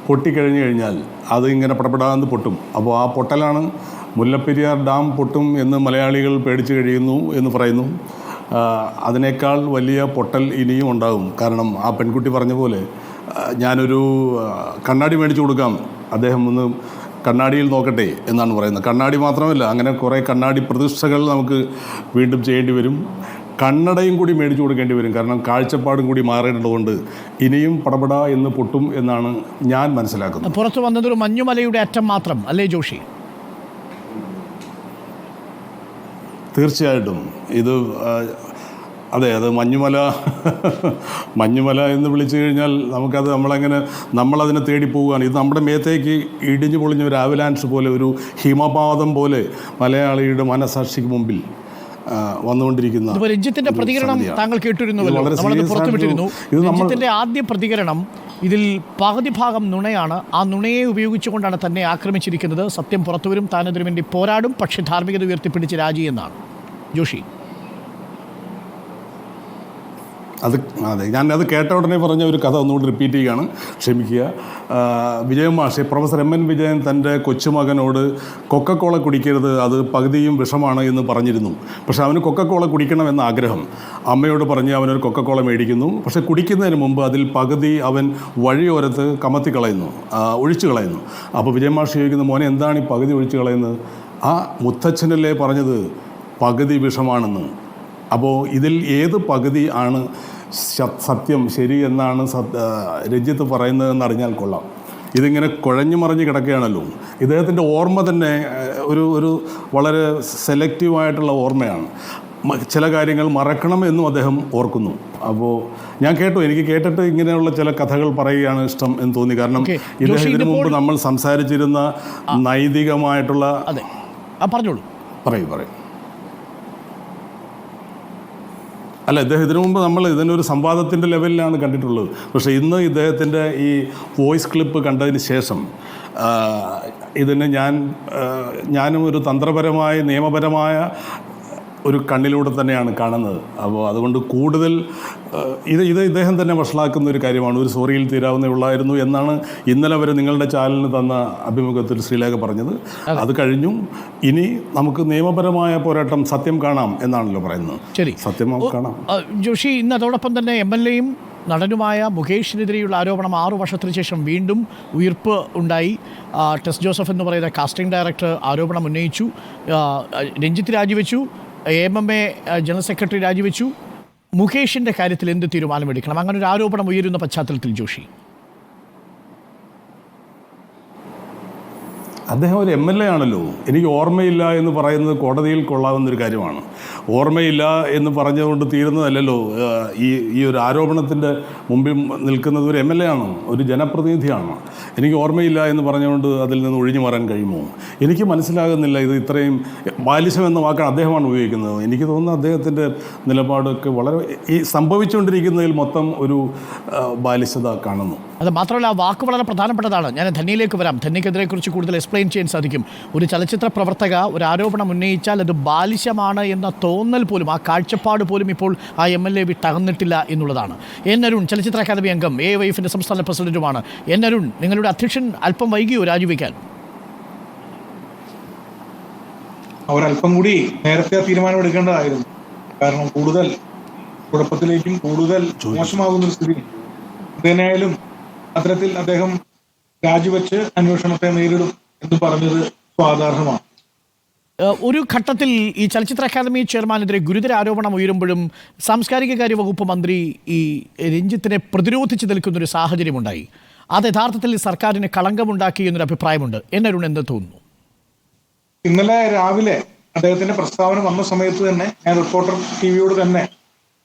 [SPEAKER 12] പൊട്ടിക്കഴിഞ്ഞു കഴിഞ്ഞാൽ അത് ഇങ്ങനെ പടപെടാന്ന് പൊട്ടും. അപ്പോൾ ആ പൊട്ടലാണ് മുല്ലപ്പെരിയാർ ഡാം പൊട്ടും എന്ന് മലയാളികൾ പേടിച്ചു കഴിയുന്നു എന്ന് പറയുന്നു. അതിനേക്കാൾ വലിയ പൊട്ടൽ ഇനിയും ഉണ്ടാകും. കാരണം ആ പെൺകുട്ടി പറഞ്ഞ പോലെ, ഞാനൊരു കണ്ണാടി മേടിച്ചു കൊടുക്കാം, അദ്ദേഹം ഒന്ന് കണ്ണാടിയിൽ നോക്കട്ടെ എന്നാണ് പറയുന്നത്. കണ്ണാടി മാത്രമല്ല, അങ്ങനെ കുറേ കണ്ണാടി പ്രതിഷ്ഠകൾ നമുക്ക് വീണ്ടും ചെയ്യേണ്ടി വരും. കണ്ണടയും കൂടി മേടിച്ചു കൊടുക്കേണ്ടി വരും. കാരണം കാഴ്ചപ്പാടും കൂടി മാറേണ്ടതുകൊണ്ട് ഇനിയും പടപട എന്ന് പൊട്ടും എന്നാണ് ഞാൻ മനസ്സിലാക്കുന്നത്.
[SPEAKER 1] പുറത്തു വന്നതൊരു മഞ്ഞുമലയുടെ അറ്റം മാത്രം അല്ലേ ജോഷി?
[SPEAKER 12] തീർച്ചയായിട്ടും ഇത് അതെ, അത് മഞ്ഞുമല എന്ന് വിളിച്ചു കഴിഞ്ഞാൽ നമുക്കത് നമ്മളതിനെ തേടി പോവുകയാണ്. ഇത് നമ്മുടെ മേത്തേക്ക് ഇടിഞ്ഞു പൊളിഞ്ഞ ഒരു ആവലാൻസ് പോലെ, ഒരു ഹിമപാതം പോലെ മലയാളിയുടെ മനസാക്ഷിക്ക് മുമ്പിൽ വന്നുകൊണ്ടിരിക്കുന്ന
[SPEAKER 1] ഇതിപ്പോൾ രഞ്ജിത്തിന്റെ പ്രതികരണം താങ്കൾ കേട്ടിരുന്നുവല്ലോ, നമ്മളത് പുറത്തുവിട്ടിരുന്നു. രഞ്ജിത്തിന്റെ ആദ്യ പ്രതികരണം ഇതിൽ പകുതി ഭാഗം നുണയാണ്, ആ നുണയെ ഉപയോഗിച്ചുകൊണ്ടാണ് തന്നെ ആക്രമിച്ചിരിക്കുന്നത്, സത്യം പുറത്തുവരും, താനതിനു വേണ്ടി പോരാടും, പക്ഷേ ധാർമ്മികത ഉയർത്തിപ്പിടിച്ച് രാജി എന്നാണ്. ജോഷി,
[SPEAKER 12] അതെ, ഞാൻ അത് കേട്ട ഉടനെ പറഞ്ഞ ഒരു കഥ ഒന്നുകൂടി റിപ്പീറ്റ് ചെയ്യുകയാണ്, ക്ഷമിക്കുക. വിജയൻ മാഷ്, പ്രൊഫസർ എം എൻ വിജയൻ തൻ്റെ കൊച്ചുമകനോട് കൊക്കക്കോള കുടിക്കരുത്, അത് പകുതിയും വിഷമാണ് എന്ന് പറഞ്ഞിരുന്നു. പക്ഷേ അവന് കൊക്കക്കോള കുടിക്കണമെന്ന ആഗ്രഹം. അമ്മയോട് പറഞ്ഞ് അവനൊരു കൊക്കക്കോള മേടിക്കുന്നു. പക്ഷേ കുടിക്കുന്നതിന് മുമ്പ് അതിൽ പകുതി അവൻ വഴിയോരത്ത് കമത്തി കളയുന്നു, ഒഴിച്ചു കളയുന്നു. അപ്പോൾ വിജയൻ മാഷ് ചോദിക്കുന്നു, മോനെ എന്താണ് ഈ പകുതി ഒഴിച്ചു കളയുന്നത്? ആ മുത്തച്ഛനല്ലേ പറഞ്ഞത് പകുതി വിഷമാണെന്ന്. അപ്പോൾ ഇതിൽ ഏത് പകുതി ആണ് സത്യം, ശരി എന്നാണ് രഞ്ജിത്ത് പറയുന്നതെന്ന് അറിഞ്ഞാൽ കൊള്ളാം. ഇതിങ്ങനെ കുഴഞ്ഞു മറിഞ്ഞ് കിടക്കുകയാണല്ലോ. ഇദ്ദേഹത്തിൻ്റെ ഓർമ്മ തന്നെ ഒരു വളരെ സെലക്റ്റീവായിട്ടുള്ള ഓർമ്മയാണ്. ചില കാര്യങ്ങൾ മറക്കണം എന്നും അദ്ദേഹം ഓർക്കുന്നു. അപ്പോൾ ഞാൻ കേട്ടു, എനിക്ക് കേട്ടിട്ട് ഇങ്ങനെയുള്ള ചില കഥകൾ പറയുകയാണ് ഇഷ്ടം എന്ന് തോന്നി. കാരണം ഇദ്ദേഹം ഇതിനു മുമ്പ് നമ്മൾ സംസാരിച്ചിരുന്ന നൈതികമായിട്ടുള്ള
[SPEAKER 1] പറഞ്ഞോളൂ.
[SPEAKER 12] പറയൂ. അല്ല, ഇദ്ദേഹം ഇതിനു മുമ്പ് നമ്മൾ ഇതിനൊരു സംവാദത്തിൻ്റെ ലെവലിലാണ് കണ്ടിട്ടുള്ളത്. പക്ഷേ ഇന്ന് ഇദ്ദേഹത്തിൻ്റെ ഈ വോയിസ് ക്ലിപ്പ് കണ്ടതിന് ശേഷം ഇതിന് ഞാനും ഒരു തന്ത്രപരമായ നിയമപരമായ ഒരു കണ്ണിലൂടെ തന്നെയാണ് കാണുന്നത്. അപ്പോൾ അതുകൊണ്ട് കൂടുതൽ ഇത് ഇദ്ദേഹം തന്നെ വഷളാക്കുന്ന ഒരു കാര്യമാണ്. ഒരു സോറിയിൽ തീരാവുന്നേ ഉള്ളായിരുന്നു എന്നാണ് ഇന്നലെ വരെ നിങ്ങളുടെ ചാനലിന് തന്ന അഭിമുഖത്തിൽ ശ്രീലേഖ പറഞ്ഞത്. അത് കഴിഞ്ഞു, ഇനി നമുക്ക് നിയമപരമായ പോരാട്ടം, സത്യം കാണാം എന്നാണല്ലോ പറയുന്നത്.
[SPEAKER 1] ശരി,
[SPEAKER 12] സത്യം കാണാം.
[SPEAKER 1] ജോഷി, ഇന്ന് അതോടൊപ്പം തന്നെ MLA-യും നടനുമായ മുകേഷിനെതിരെയുള്ള ആരോപണം 6 വർഷത്തിന് ശേഷം വീണ്ടും ഉയിർപ്പ് ഉണ്ടായി. ടെസ് ജോസഫ് എന്ന് പറയുന്ന കാസ്റ്റിംഗ് ഡയറക്ടർ ആരോപണം ഉന്നയിച്ചു. രഞ്ജിത്ത് രാജിവെച്ചു, AMMA ജനറൽ സെക്രട്ടറി രാജിവെച്ചു. മുകേഷിൻ്റെ കാര്യത്തിൽ എന്ത് തീരുമാനമെടുക്കണം? അങ്ങനെ ഒരു ആരോപണം ഉയരുന്ന പശ്ചാത്തലത്തിൽ ജോഷി,
[SPEAKER 12] അദ്ദേഹം ഒരു MLA ആണല്ലോ. എനിക്ക് ഓർമ്മയില്ല എന്ന് പറയുന്നത് കോടതിയിൽ കൊള്ളാവുന്നൊരു കാര്യമാണ്. ഓർമ്മയില്ല എന്ന് പറഞ്ഞുകൊണ്ട് തീരുന്നതല്ലല്ലോ. ഈ ഒരു ആരോപണത്തിൻ്റെ മുമ്പിൽ നിൽക്കുന്നത് ഒരു MLA ആണ്, ഒരു ജനപ്രതിനിധിയാണ്. എനിക്ക് ഓർമ്മയില്ല എന്ന് പറഞ്ഞുകൊണ്ട് അതിൽ നിന്ന് ഒഴിഞ്ഞു മാറാൻ കഴിയുമോ? എനിക്ക് മനസ്സിലാകുന്നില്ല. ഇത് ഇത്രയും ബാലിശം എന്ന വാക്കാണ് അദ്ദേഹമാണ് ഉപയോഗിക്കുന്നത്. എനിക്ക് തോന്നുന്നു അദ്ദേഹത്തിൻ്റെ നിലപാടൊക്കെ വളരെ ഈ സംഭവിച്ചുകൊണ്ടിരിക്കുന്നതിൽ മൊത്തം ഒരു ബാലിശത കാണുന്നു.
[SPEAKER 1] അത് മാത്രമല്ല, ആ വാക്ക് വളരെ പ്രധാനപ്പെട്ടതാണ്. ഞാൻ ധന്യയിലേക്ക് വരാം. ധന്യക്കെതിരെക്കുറിച്ച് കൂടുതൽ എക്സ്പ്ലെയിൻ ചെയ്യാൻ സാധിക്കും. ഒരു ചലച്ചിത്ര പ്രവർത്തക ഒരു ആരോപണം ഉന്നയിച്ചാൽ അത് ബാലിശമാണ് എന്ന തോന്നൽ പോലും, ആ കാഴ്ചപ്പാട് പോലും ഇപ്പോൾ ആ MLA വിട്ടകന്നിട്ടില്ല എന്നുള്ളതാണ്. എൻ അരുൺ, ചലച്ചിത്ര അക്കാദമി അംഗം, AYFിൻ്റെ സംസ്ഥാന പ്രസിഡന്റുമാണ്. എൻ അരുൺ, നിങ്ങളുടെ അധ്യക്ഷൻ അല്പം വൈകിയോ രാജിവെക്കാൻ?
[SPEAKER 13] അവരല്പം കൂടി നേരത്തെ തീരുമാനം എടുക്കേണ്ടതായിരുന്നു. കാരണം കൂടുതൽ കുഴപ്പത്തിലേക്കും കൂടുതൽ മോശമാകുന്ന ഒരു സ്ഥിതി. എന്തായാലും അത്തരത്തിൽ അദ്ദേഹം രാജിവെച്ച് അന്വേഷണത്തെ നേരിടും എന്ന് പറഞ്ഞത് സ്വാഗതാർഹമാണ്.
[SPEAKER 1] ഒരു ഘട്ടത്തിൽ ഈ ചലച്ചിത്ര അക്കാദമി ചെയർമാനെതിരെ ഗുരുതര ആരോപണം ഉയരുമ്പോഴും സാംസ്കാരിക കാര്യ വകുപ്പ് മന്ത്രി ഈ രഞ്ജിത്തിനെ പ്രതിരോധിച്ച് നിൽക്കുന്നൊരു സാഹചര്യമുണ്ടായി. അത് യഥാർത്ഥത്തിൽ സർക്കാരിന് കളങ്കമുണ്ടാക്കി എന്നൊരു അഭിപ്രായമുണ്ട്. എന്നരുൺ, എന്ത് തോന്നുന്നു?
[SPEAKER 13] ഇന്നലെ രാവിലെ അദ്ദേഹത്തിന്റെ പ്രസ്താവന വന്ന സമയത്ത് തന്നെ ഞാൻ റിപ്പോർട്ടർ TVയോട് തന്നെ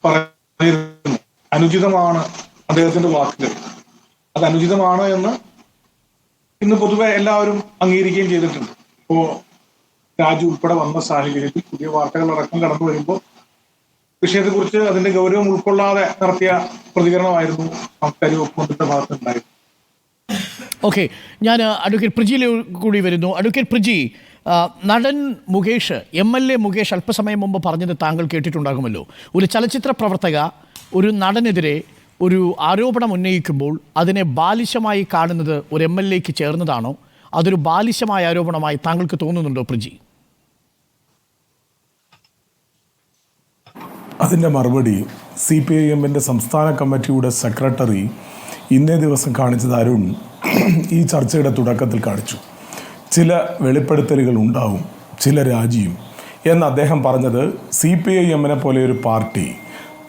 [SPEAKER 13] പറഞ്ഞിരുന്നു, അനുചിതമാണ് അദ്ദേഹത്തിന്റെ വാക്കുകൾ. അത് അനുചിതമാണ് എന്ന് ഇന്ന് പൊതുവെ എല്ലാവരും അംഗീകരിക്കുകയും ചെയ്തിട്ടുണ്ട്. ഇപ്പോ രാജു ഉൾപ്പെടെ വന്ന സാഹചര്യത്തിൽ പുതിയ വാർത്തകളടക്കം കടന്നു വരുമ്പോൾ വിഷയത്തെക്കുറിച്ച് അതിന്റെ ഗൗരവം ഉൾക്കൊള്ളാതെ നടത്തിയ പ്രതികരണമായിരുന്നു സാംസ്കാരിക വകുപ്പ് മന്ത്രിയുടെ ഭാഗത്തുണ്ടായത്.
[SPEAKER 1] ഓക്കെ, ഞാൻ അഡ്വക്കേറ്റ് പ്രിജിയിലേക്ക് കൂടി വരുന്നു. അഡ്വക്കേറ്റ് പ്രിജി, നടൻ മുകേഷ്, MLA മുകേഷ് അല്പസമയം മുമ്പ് പറഞ്ഞത് താങ്കൾ കേട്ടിട്ടുണ്ടാകുമല്ലോ. ഒരു ചലച്ചിത്ര പ്രവർത്തക ഒരു നടനെതിരെ ഒരു ആരോപണം ഉന്നയിക്കുമ്പോൾ അതിനെ ബാലിശമായി കാണുന്നത് ഒരു MLA-ക്ക് ചേർന്നതാണോ? അതൊരു ബാലിശമായ ആരോപണമായി താങ്കൾക്ക് തോന്നുന്നുണ്ടോ പ്രിജി?
[SPEAKER 14] അതിൻ്റെ മറുപടി CPIM-ൻ്റെ സംസ്ഥാന കമ്മിറ്റിയുടെ സെക്രട്ടറി ഇന്നേ ദിവസം കാണിച്ചത് അരുൺ ഈ ചർച്ചയുടെ തുടക്കത്തിൽ കാണിച്ചു. ചില വെളിപ്പെടുത്തലുകൾ ഉണ്ടാവും, ചില രാജിയും എന്ന് അദ്ദേഹം പറഞ്ഞത് CPIM-നെ പോലെ ഒരു പാർട്ടി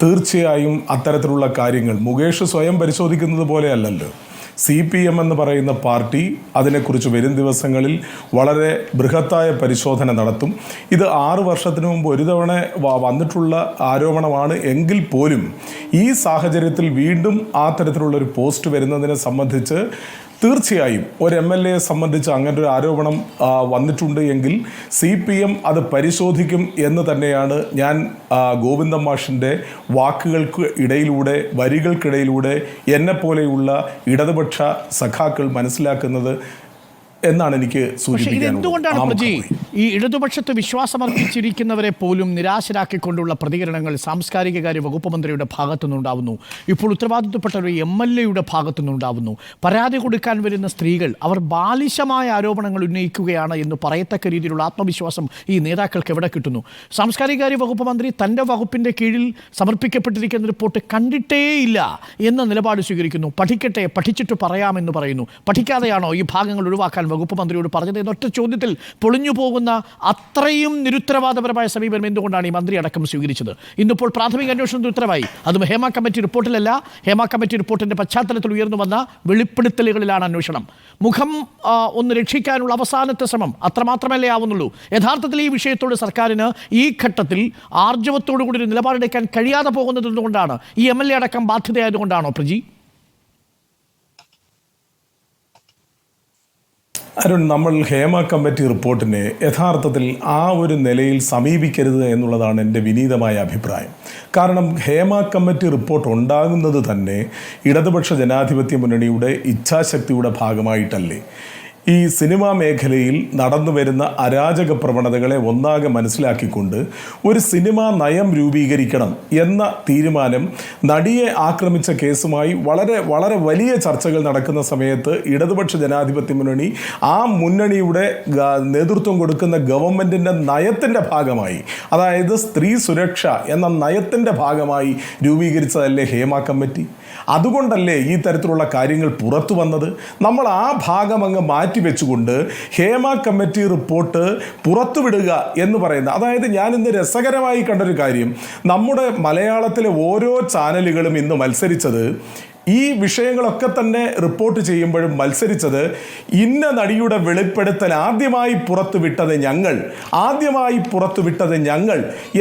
[SPEAKER 14] തീർച്ചയായും അത്തരത്തിലുള്ള കാര്യങ്ങൾ മുകേഷ് സ്വയം പരിശോധിക്കുന്നത് പോലെയല്ലല്ലോ. CPM എന്ന് പറയുന്ന പാർട്ടി അതിനെക്കുറിച്ച് വരും ദിവസങ്ങളിൽ വളരെ ബൃഹത്തായ പരിശോധന നടത്തും. ഇത് 6 വർഷത്തിന് മുമ്പ് ഒരു തവണ വന്നിട്ടുള്ള ആരോപണമാണ് എങ്കിൽ പോലും ഈ സാഹചര്യത്തിൽ വീണ്ടും ആ തരത്തിലുള്ളൊരു പോസ്റ്റ് വരുന്നതിനെ സംബന്ധിച്ച് തീർച്ചയായും ഒരു MLA സംബന്ധിച്ച് അങ്ങനെ ഒരു ആരോപണം വന്നിട്ടുണ്ട് എങ്കിൽ CPM അത് പരിശോധിക്കും എന്ന് തന്നെയാണ് ഞാൻ ഗോവിന്ദൻ മാഷിൻ്റെ വാക്കുകൾക്ക് ഇടയിലൂടെ, വരികൾക്കിടയിലൂടെ എന്നെപ്പോലെയുള്ള ഇടതുപക്ഷ സഖാക്കൾ മനസ്സിലാക്കുന്നത് എന്നാണ് എനിക്ക് സൂചിപ്പിക്കാനുള്ളത്.
[SPEAKER 1] എന്തുകൊണ്ടാണ് പ്രജി ഈ ഇടതുപക്ഷത്ത് വിശ്വാസമർപ്പിച്ചിരിക്കുന്നവരെ പോലും നിരാശരാക്കിക്കൊണ്ടുള്ള പ്രതികരണങ്ങൾ സാംസ്കാരികകാര്യ വകുപ്പ് മന്ത്രിയുടെ ഭാഗത്തുനിന്നുണ്ടാവുന്നു, ഇപ്പോൾ ഉത്തരവാദിത്വപ്പെട്ട ഒരു MLA ഭാഗത്തുനിന്നുണ്ടാവുന്നു. പരാതി കൊടുക്കാൻ വരുന്ന സ്ത്രീകൾ അവർ ബാലിശമായ ആരോപണങ്ങൾ ഉന്നയിക്കുകയാണ് എന്ന് പറയത്തക്ക രീതിയിലുള്ള ആത്മവിശ്വാസം ഈ നേതാക്കൾക്ക് എവിടെ കിട്ടുന്നു? സാംസ്കാരികകാര്യ വകുപ്പ് മന്ത്രി തൻ്റെ വകുപ്പിൻ്റെ കീഴിൽ സമർപ്പിക്കപ്പെട്ടിരിക്കുന്ന റിപ്പോർട്ട് കണ്ടിട്ടേയില്ല എന്ന നിലപാട് സ്വീകരിക്കുന്നു. പഠിക്കട്ടെ, പഠിച്ചിട്ട് പറയാമെന്ന് പറയുന്നു. പഠിക്കാതെയാണോ ഈ ഭാഗങ്ങൾ ഒഴിവാക്കാൻ വകുപ്പ് മന്ത്രിയോട് പറഞ്ഞത് എന്നൊറ്റ ചോദ്യത്തിൽ പൊളിഞ്ഞു പോകുന്ന അത്രയും നിരുത്തരവാദപരമായ സമീപനം എന്തുകൊണ്ടാണ് ഈ മന്ത്രി അടക്കം സ്വീകരിച്ചത്? ഇന്നിപ്പോൾ പ്രാഥമിക അന്വേഷണത്തിന് ഉത്തരവായി. അതും ഹേമ കമ്മിറ്റി റിപ്പോർട്ടിലല്ല, ഹേമ കമ്മിറ്റി റിപ്പോർട്ടിന്റെ പശ്ചാത്തലത്തിൽ ഉയർന്നു വന്ന വെളിപ്പെടുത്തലുകളിലാണ് അന്വേഷണം. മുഖം ഒന്ന് രക്ഷിക്കാനുള്ള അവസാനത്തെ ശ്രമം അത്രമാത്രമല്ലേ ആവുന്നുള്ളൂ. യഥാർത്ഥത്തിൽ ഈ വിഷയത്തോട് സർക്കാരിന് ഈ ഘട്ടത്തിൽ ആർജവത്തോടു കൂടി ഒരു നിലപാടെടുക്കാൻ കഴിയാതെ പോകുന്നത് എന്തുകൊണ്ടാണ്? ഈ MLA അടക്കം ബാധ്യതയായതുകൊണ്ടാണോ പ്രജി?
[SPEAKER 14] അരുൺ, നമ്മൾ ഹേമ കമ്മിറ്റി റിപ്പോർട്ടിനെ യഥാർത്ഥത്തിൽ ആ ഒരു നിലയിൽ സമീപിക്കരുത് എന്നുള്ളതാണ് എൻ്റെ വിനീതമായ അഭിപ്രായം. കാരണം ഹേമ കമ്മിറ്റി റിപ്പോർട്ട് ഉണ്ടാകുന്നത് തന്നെ ഇടതുപക്ഷ ജനാധിപത്യ മുന്നണിയുടെ ഇച്ഛാശക്തിയുടെ ഭാഗമായിട്ടല്ലേ? ഈ സിനിമാ മേഖലയിൽ നടന്നു വരുന്ന അരാജക പ്രവണതകളെ ഒന്നാകെ മനസ്സിലാക്കിക്കൊണ്ട് ഒരു സിനിമാ നയം രൂപീകരിക്കണം എന്ന തീരുമാനം നടിയെ ആക്രമിച്ച കേസുമായി വളരെ വളരെ വലിയ ചർച്ചകൾ നടക്കുന്ന സമയത്ത് ഇടതുപക്ഷ ജനാധിപത്യ മുന്നണി ആ മുന്നണിയുടെ നേതൃത്വം കൊടുക്കുന്ന ഗവൺമെൻറ്റിൻ്റെ നയത്തിൻ്റെ ഭാഗമായി, അതായത് സ്ത്രീ സുരക്ഷ എന്ന നയത്തിൻ്റെ ഭാഗമായി രൂപീകരിച്ചതല്ലേ ഹേമ കമ്മിറ്റി? അതുകൊണ്ടല്ലേ ഈ തരത്തിലുള്ള കാര്യങ്ങൾ പുറത്തു വന്നത്? നമ്മൾ ആ ഭാഗം അങ്ങ് മാറ്റിവെച്ചുകൊണ്ട് ഹേമ കമ്മിറ്റി റിപ്പോർട്ട് പുറത്തുവിടുക എന്ന് പറയുന്നത്, അതായത് ഞാൻ ഇന്ന് രസകരമായി കണ്ടൊരു കാര്യം, നമ്മുടെ മലയാളത്തിലെ ഓരോ ചാനലുകളും ഇന്ന് മത്സരിച്ചത് ഈ വിഷയങ്ങളൊക്കെ തന്നെ റിപ്പോർട്ട് ചെയ്യുമ്പോഴും മത്സരിച്ചത് ഇന്ന നടിയുടെ വെളിപ്പെടുത്തൽ ആദ്യമായി പുറത്തുവിട്ടത് ഞങ്ങൾ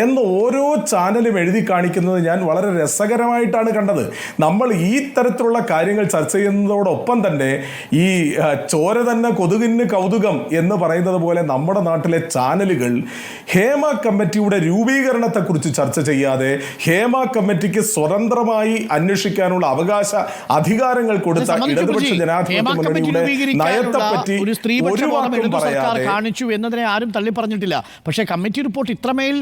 [SPEAKER 14] എന്ന് ഓരോ ചാനലും എഴുതി കാണിക്കുന്നത് ഞാൻ വളരെ രസകരമായിട്ടാണ് കണ്ടത്. നമ്മൾ ഈ തരത്തിലുള്ള കാര്യങ്ങൾ ചർച്ച ചെയ്യുന്നതോടൊപ്പം തന്നെ ഈ ചോര തന്നെ കൊതുകിന് കൗതുകം എന്ന് പറയുന്നത് പോലെ നമ്മുടെ നാട്ടിലെ ചാനലുകൾ ഹേമ കമ്മിറ്റിയുടെ രൂപീകരണത്തെക്കുറിച്ച് ചർച്ച ചെയ്യാതെ ഹേമ കമ്മിറ്റിക്ക് സ്വതന്ത്രമായി അന്വേഷിക്കാനുള്ള അവകാശ അധികാരങ്ങൾ കൊടുത്ത ഇടതുപക്ഷ ജനാധിപത്യ മുന്നണിയുടെ നയത്തെപ്പറ്റി ഒരു വാക്കും പറയാതെ
[SPEAKER 1] കാണിച്ചു എന്നതിനെ ആരും തള്ളി പറഞ്ഞിട്ടില്ല. പക്ഷേ കമ്മിറ്റി റിപ്പോർട്ട് ഇത്രമേൽ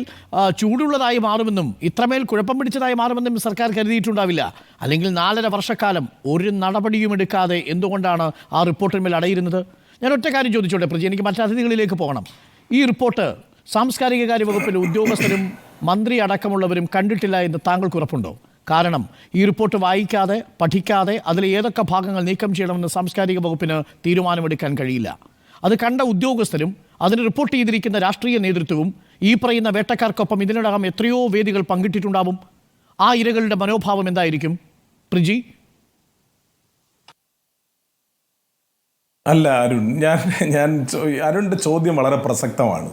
[SPEAKER 1] ചൂടുള്ളതായി മാറുമെന്നും ഇത്രമേൽ കുഴപ്പം പിടിച്ചതായി മാറുമെന്നും സർക്കാർ കരുതിയിട്ടുണ്ടാവില്ല. അല്ലെങ്കിൽ 4.5 വർഷക്കാലം ഒരു നടപടിയും എടുക്കാതെ എന്തുകൊണ്ടാണ് ആ റിപ്പോർട്ടിന്മേൽ അടയിരുന്നത്? ഞാൻ ഒറ്റ കാര്യം ചോദിച്ചോട്ടെ പ്രജി, എനിക്ക് മറ്റ് അതിഥികളിലേക്ക് പോകണം. ഈ റിപ്പോർട്ട് സാംസ്കാരികകാര്യ വകുപ്പിലെ ഉദ്യോഗസ്ഥരും മന്ത്രി അടക്കമുള്ളവരും കണ്ടിട്ടില്ല എന്ന് താങ്കൾക്ക് ഉറപ്പുണ്ടോ? കാരണം ഈ റിപ്പോർട്ട് വായിക്കാതെ, പഠിക്കാതെ അതിൽ ഏതൊക്കെ ഭാഗങ്ങൾ നീക്കം ചെയ്യണമെന്ന് സാംസ്കാരിക വകുപ്പിന് തീരുമാനമെടുക്കാൻ കഴിയില്ല. അത് കണ്ട ഉദ്യോഗസ്ഥരും അതിന് റിപ്പോർട്ട് ചെയ്തിരിക്കുന്ന രാഷ്ട്രീയ നേതൃത്വവും ഈ പറയുന്ന വേട്ടക്കാർക്കൊപ്പം ഇതിനോടകം എത്രയോ വേദികൾ പങ്കിട്ടിട്ടുണ്ടാവും. ആ ഇരകളുടെ മനോഭാവം എന്തായിരിക്കും പ്രജി?
[SPEAKER 14] അല്ല അരുൺ, അരുണിൻ്റെ ചോദ്യം വളരെ പ്രസക്തമാണ്.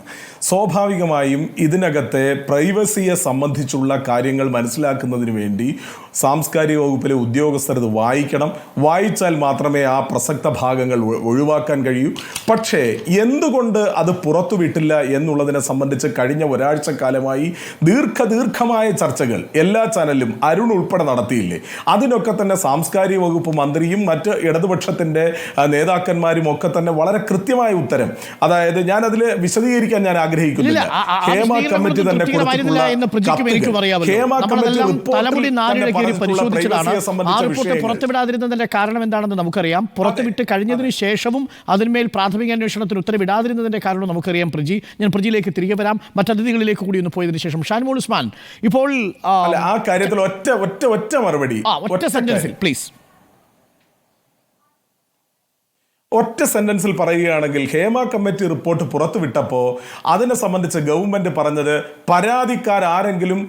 [SPEAKER 14] സ്വാഭാവികമായും ഇതിനകത്തെ പ്രൈവസിയെ സംബന്ധിച്ചുള്ള കാര്യങ്ങൾ മനസ്സിലാക്കുന്നതിന് വേണ്ടി സാംസ്കാരിക വകുപ്പിലെ ഉദ്യോഗസ്ഥർ ഇത് വായിക്കണം. വായിച്ചാൽ മാത്രമേ ആ പ്രസക്ത ഭാഗങ്ങൾ ഒഴിവാക്കാൻ കഴിയൂ. പക്ഷേ എന്തുകൊണ്ട് അത് പുറത്തുവിട്ടില്ല എന്നുള്ളതിനെ സംബന്ധിച്ച് കഴിഞ്ഞ ഒരാഴ്ചക്കാലമായി ദീർഘമായ ചർച്ചകൾ എല്ലാ ചാനലിലും അരുൺ ഉൾപ്പെടെ നടത്തിയില്ലേ? അതിനൊക്കെ തന്നെ സാംസ്കാരിക വകുപ്പ് മന്ത്രിയും മറ്റ് ഇടതുപക്ഷത്തിൻ്റെ നേതാക്കന്മാരും ഒക്കെ തന്നെ വളരെ കൃത്യമായ ഉത്തരം, അതായത് ഞാൻ അതിൽ വിശദീകരിക്കാൻ ഞാൻ ആഗ്രഹിക്കുന്നില്ല. ഹേമ കമ്മിറ്റി തന്നെ
[SPEAKER 1] പുറത്തുവിടാതിരുന്നതിന്റെ കാരണം എന്താണെന്ന് നമുക്കറിയാം. പുറത്തുവിട്ട് കഴിഞ്ഞതിന് ശേഷവും അതിന്മേൽ പ്രാഥമിക അന്വേഷണത്തിന് ഉത്തരവിടാതിരുന്നതിന്റെ കാരണം നമുക്കറിയാം. പ്രജി, ഞാൻ പ്രജിയിലേക്ക് തിരികെ വരാം. മറ്റതിഥികളിലേക്ക് കൂടി ഒന്ന് പോയതിനു ശേഷം ഷാനിമോൾ ഉസ്മാൻ, ഇപ്പോൾ
[SPEAKER 14] ആ കാര്യത്തിൽ ഒറ്റ മറുപടി,
[SPEAKER 1] ഒറ്റ സെന്റൻസിൽ പ്ലീസ്.
[SPEAKER 14] ഒറ്റ സെന്റൻസിൽ പറയുകയാണെങ്കിൽ ഹേമ കമ്മിറ്റി റിപ്പോർട്ട് പുറത്തുവിട്ടപ്പോൾ അതിനെ സംബന്ധിച്ച് ഗവൺമെന്റ് പറഞ്ഞത് പരാതിക്കാരെങ്കിലും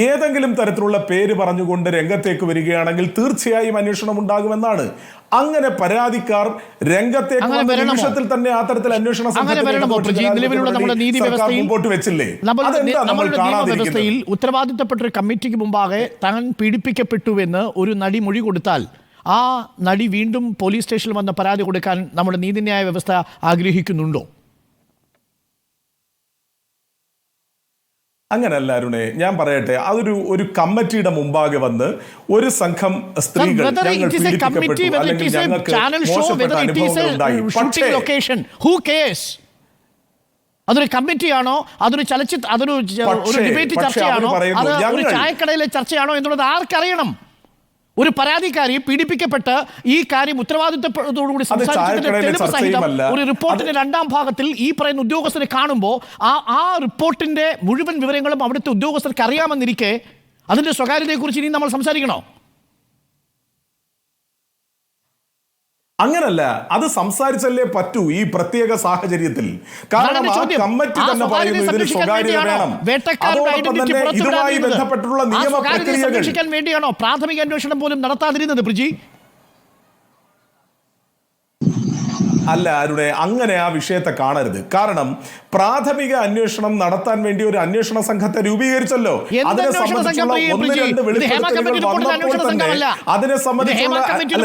[SPEAKER 14] ഏതെങ്കിലും തരത്തിലുള്ള പേര് പറഞ്ഞുകൊണ്ട് രംഗത്തേക്ക് വരികയാണെങ്കിൽ തീർച്ചയായും അന്വേഷണം ഉണ്ടാകുമെന്നാണ്. അങ്ങനെ പരാതിക്കാർ രംഗത്തേക്ക് നിമിഷത്തിൽ തന്നെ ആ തരത്തിൽ അന്വേഷണ മുമ്പോട്ട് വെച്ചില്ലേ?
[SPEAKER 1] വ്യവസ്ഥയിൽ ഉത്തരവാദിത്തപ്പെട്ട ഒരു കമ്മിറ്റിക്ക് മുമ്പാകെ താൻ പീഡിപ്പിക്കപ്പെട്ടുവെന്ന് ഒരു നടി മൊഴി കൊടുത്താൽ ആ നടി വീണ്ടും പോലീസ് സ്റ്റേഷനിൽ വന്ന് പരാതി കൊടുക്കാൻ നമ്മുടെ നീതിന്യായ വ്യവസ്ഥ ആഗ്രഹിക്കുന്നുണ്ടോ?
[SPEAKER 14] അങ്ങനല്ല അരുണേ, ഞാൻ പറയട്ടെ, ഒരു കമ്മിറ്റിയുടെ മുമ്പാകെ വന്ന് ഒരു സംഘം സ്ത്രീകൾ ഞങ്ങൾ പീഡിപ്പിക്കപ്പെട്ടു അല്ലെങ്കിൽ ഞങ്ങൾക്ക് മോശപ്പെട്ട അനുഭവങ്ങൾ ഉണ്ടായി. പക്ഷേ
[SPEAKER 1] അതൊരു കമ്മിറ്റിയാണോ, അതൊരു ചലച്ചിത്ര, അതൊരു ഡിബേറ്റ് ചർച്ചയാണോ, അത് ഒരു ചായക്കടയിലെ ചർച്ചയാണോ എന്നുള്ളത് ആർക്കറിയണം? ഒരു പരാതിക്കാരി പീഡിപ്പിക്കപ്പെട്ട് ഈ കാര്യം ഉത്തരവാദിത്തത്തോടുകൂടി സംസാരിച്ചതിന്റെ തെളിവ് സഹിതം ഒരു റിപ്പോർട്ടിന്റെ 2ാം ഭാഗത്തിൽ ഈ പറയുന്ന ഉദ്യോഗസ്ഥരെ കാണുമ്പോൾ ആ റിപ്പോർട്ടിന്റെ മുഴുവൻ വിവരങ്ങളും അവിടുത്തെ ഉദ്യോഗസ്ഥർക്ക് അറിയാമെന്നിരിക്കെ അതിന്റെ സ്വകാര്യതയെക്കുറിച്ച് ഇനി നമ്മൾ സംസാരിക്കണോ?
[SPEAKER 14] അങ്ങനല്ല, അത് സംസാരിച്ചല്ലേ പറ്റൂ ഈ പ്രത്യേക സാഹചര്യത്തിൽ. കാരണം ആ കമ്മിറ്റി തന്നെ പറയുന്നു ഇതിന് സ്വകാര്യത വേണം. അതോടൊപ്പം തന്നെ ഇതുമായി ബന്ധപ്പെട്ടുള്ള നിയമ പ്രക്രിയകൾ
[SPEAKER 1] വേണ്ടിയാണോ പ്രാഥമിക അന്വേഷണം പോലും നടത്താതിരുന്നത് പ്രിജി?
[SPEAKER 14] അല്ല അരുണേ, അങ്ങനെ ആ വിഷയത്തെ കാണരുത്. കാരണം പ്രാഥമിക അന്വേഷണം നടത്താൻ വേണ്ടി ഒരു അന്വേഷണ സംഘത്തെ രൂപീകരിച്ചല്ലോ. അതിനെ സംബന്ധിച്ചുള്ള 1-2 വെളിപ്പെടുത്തലുകൾ വന്നപ്പോൾ തന്നെ അതിനെ സംബന്ധിച്ചുള്ള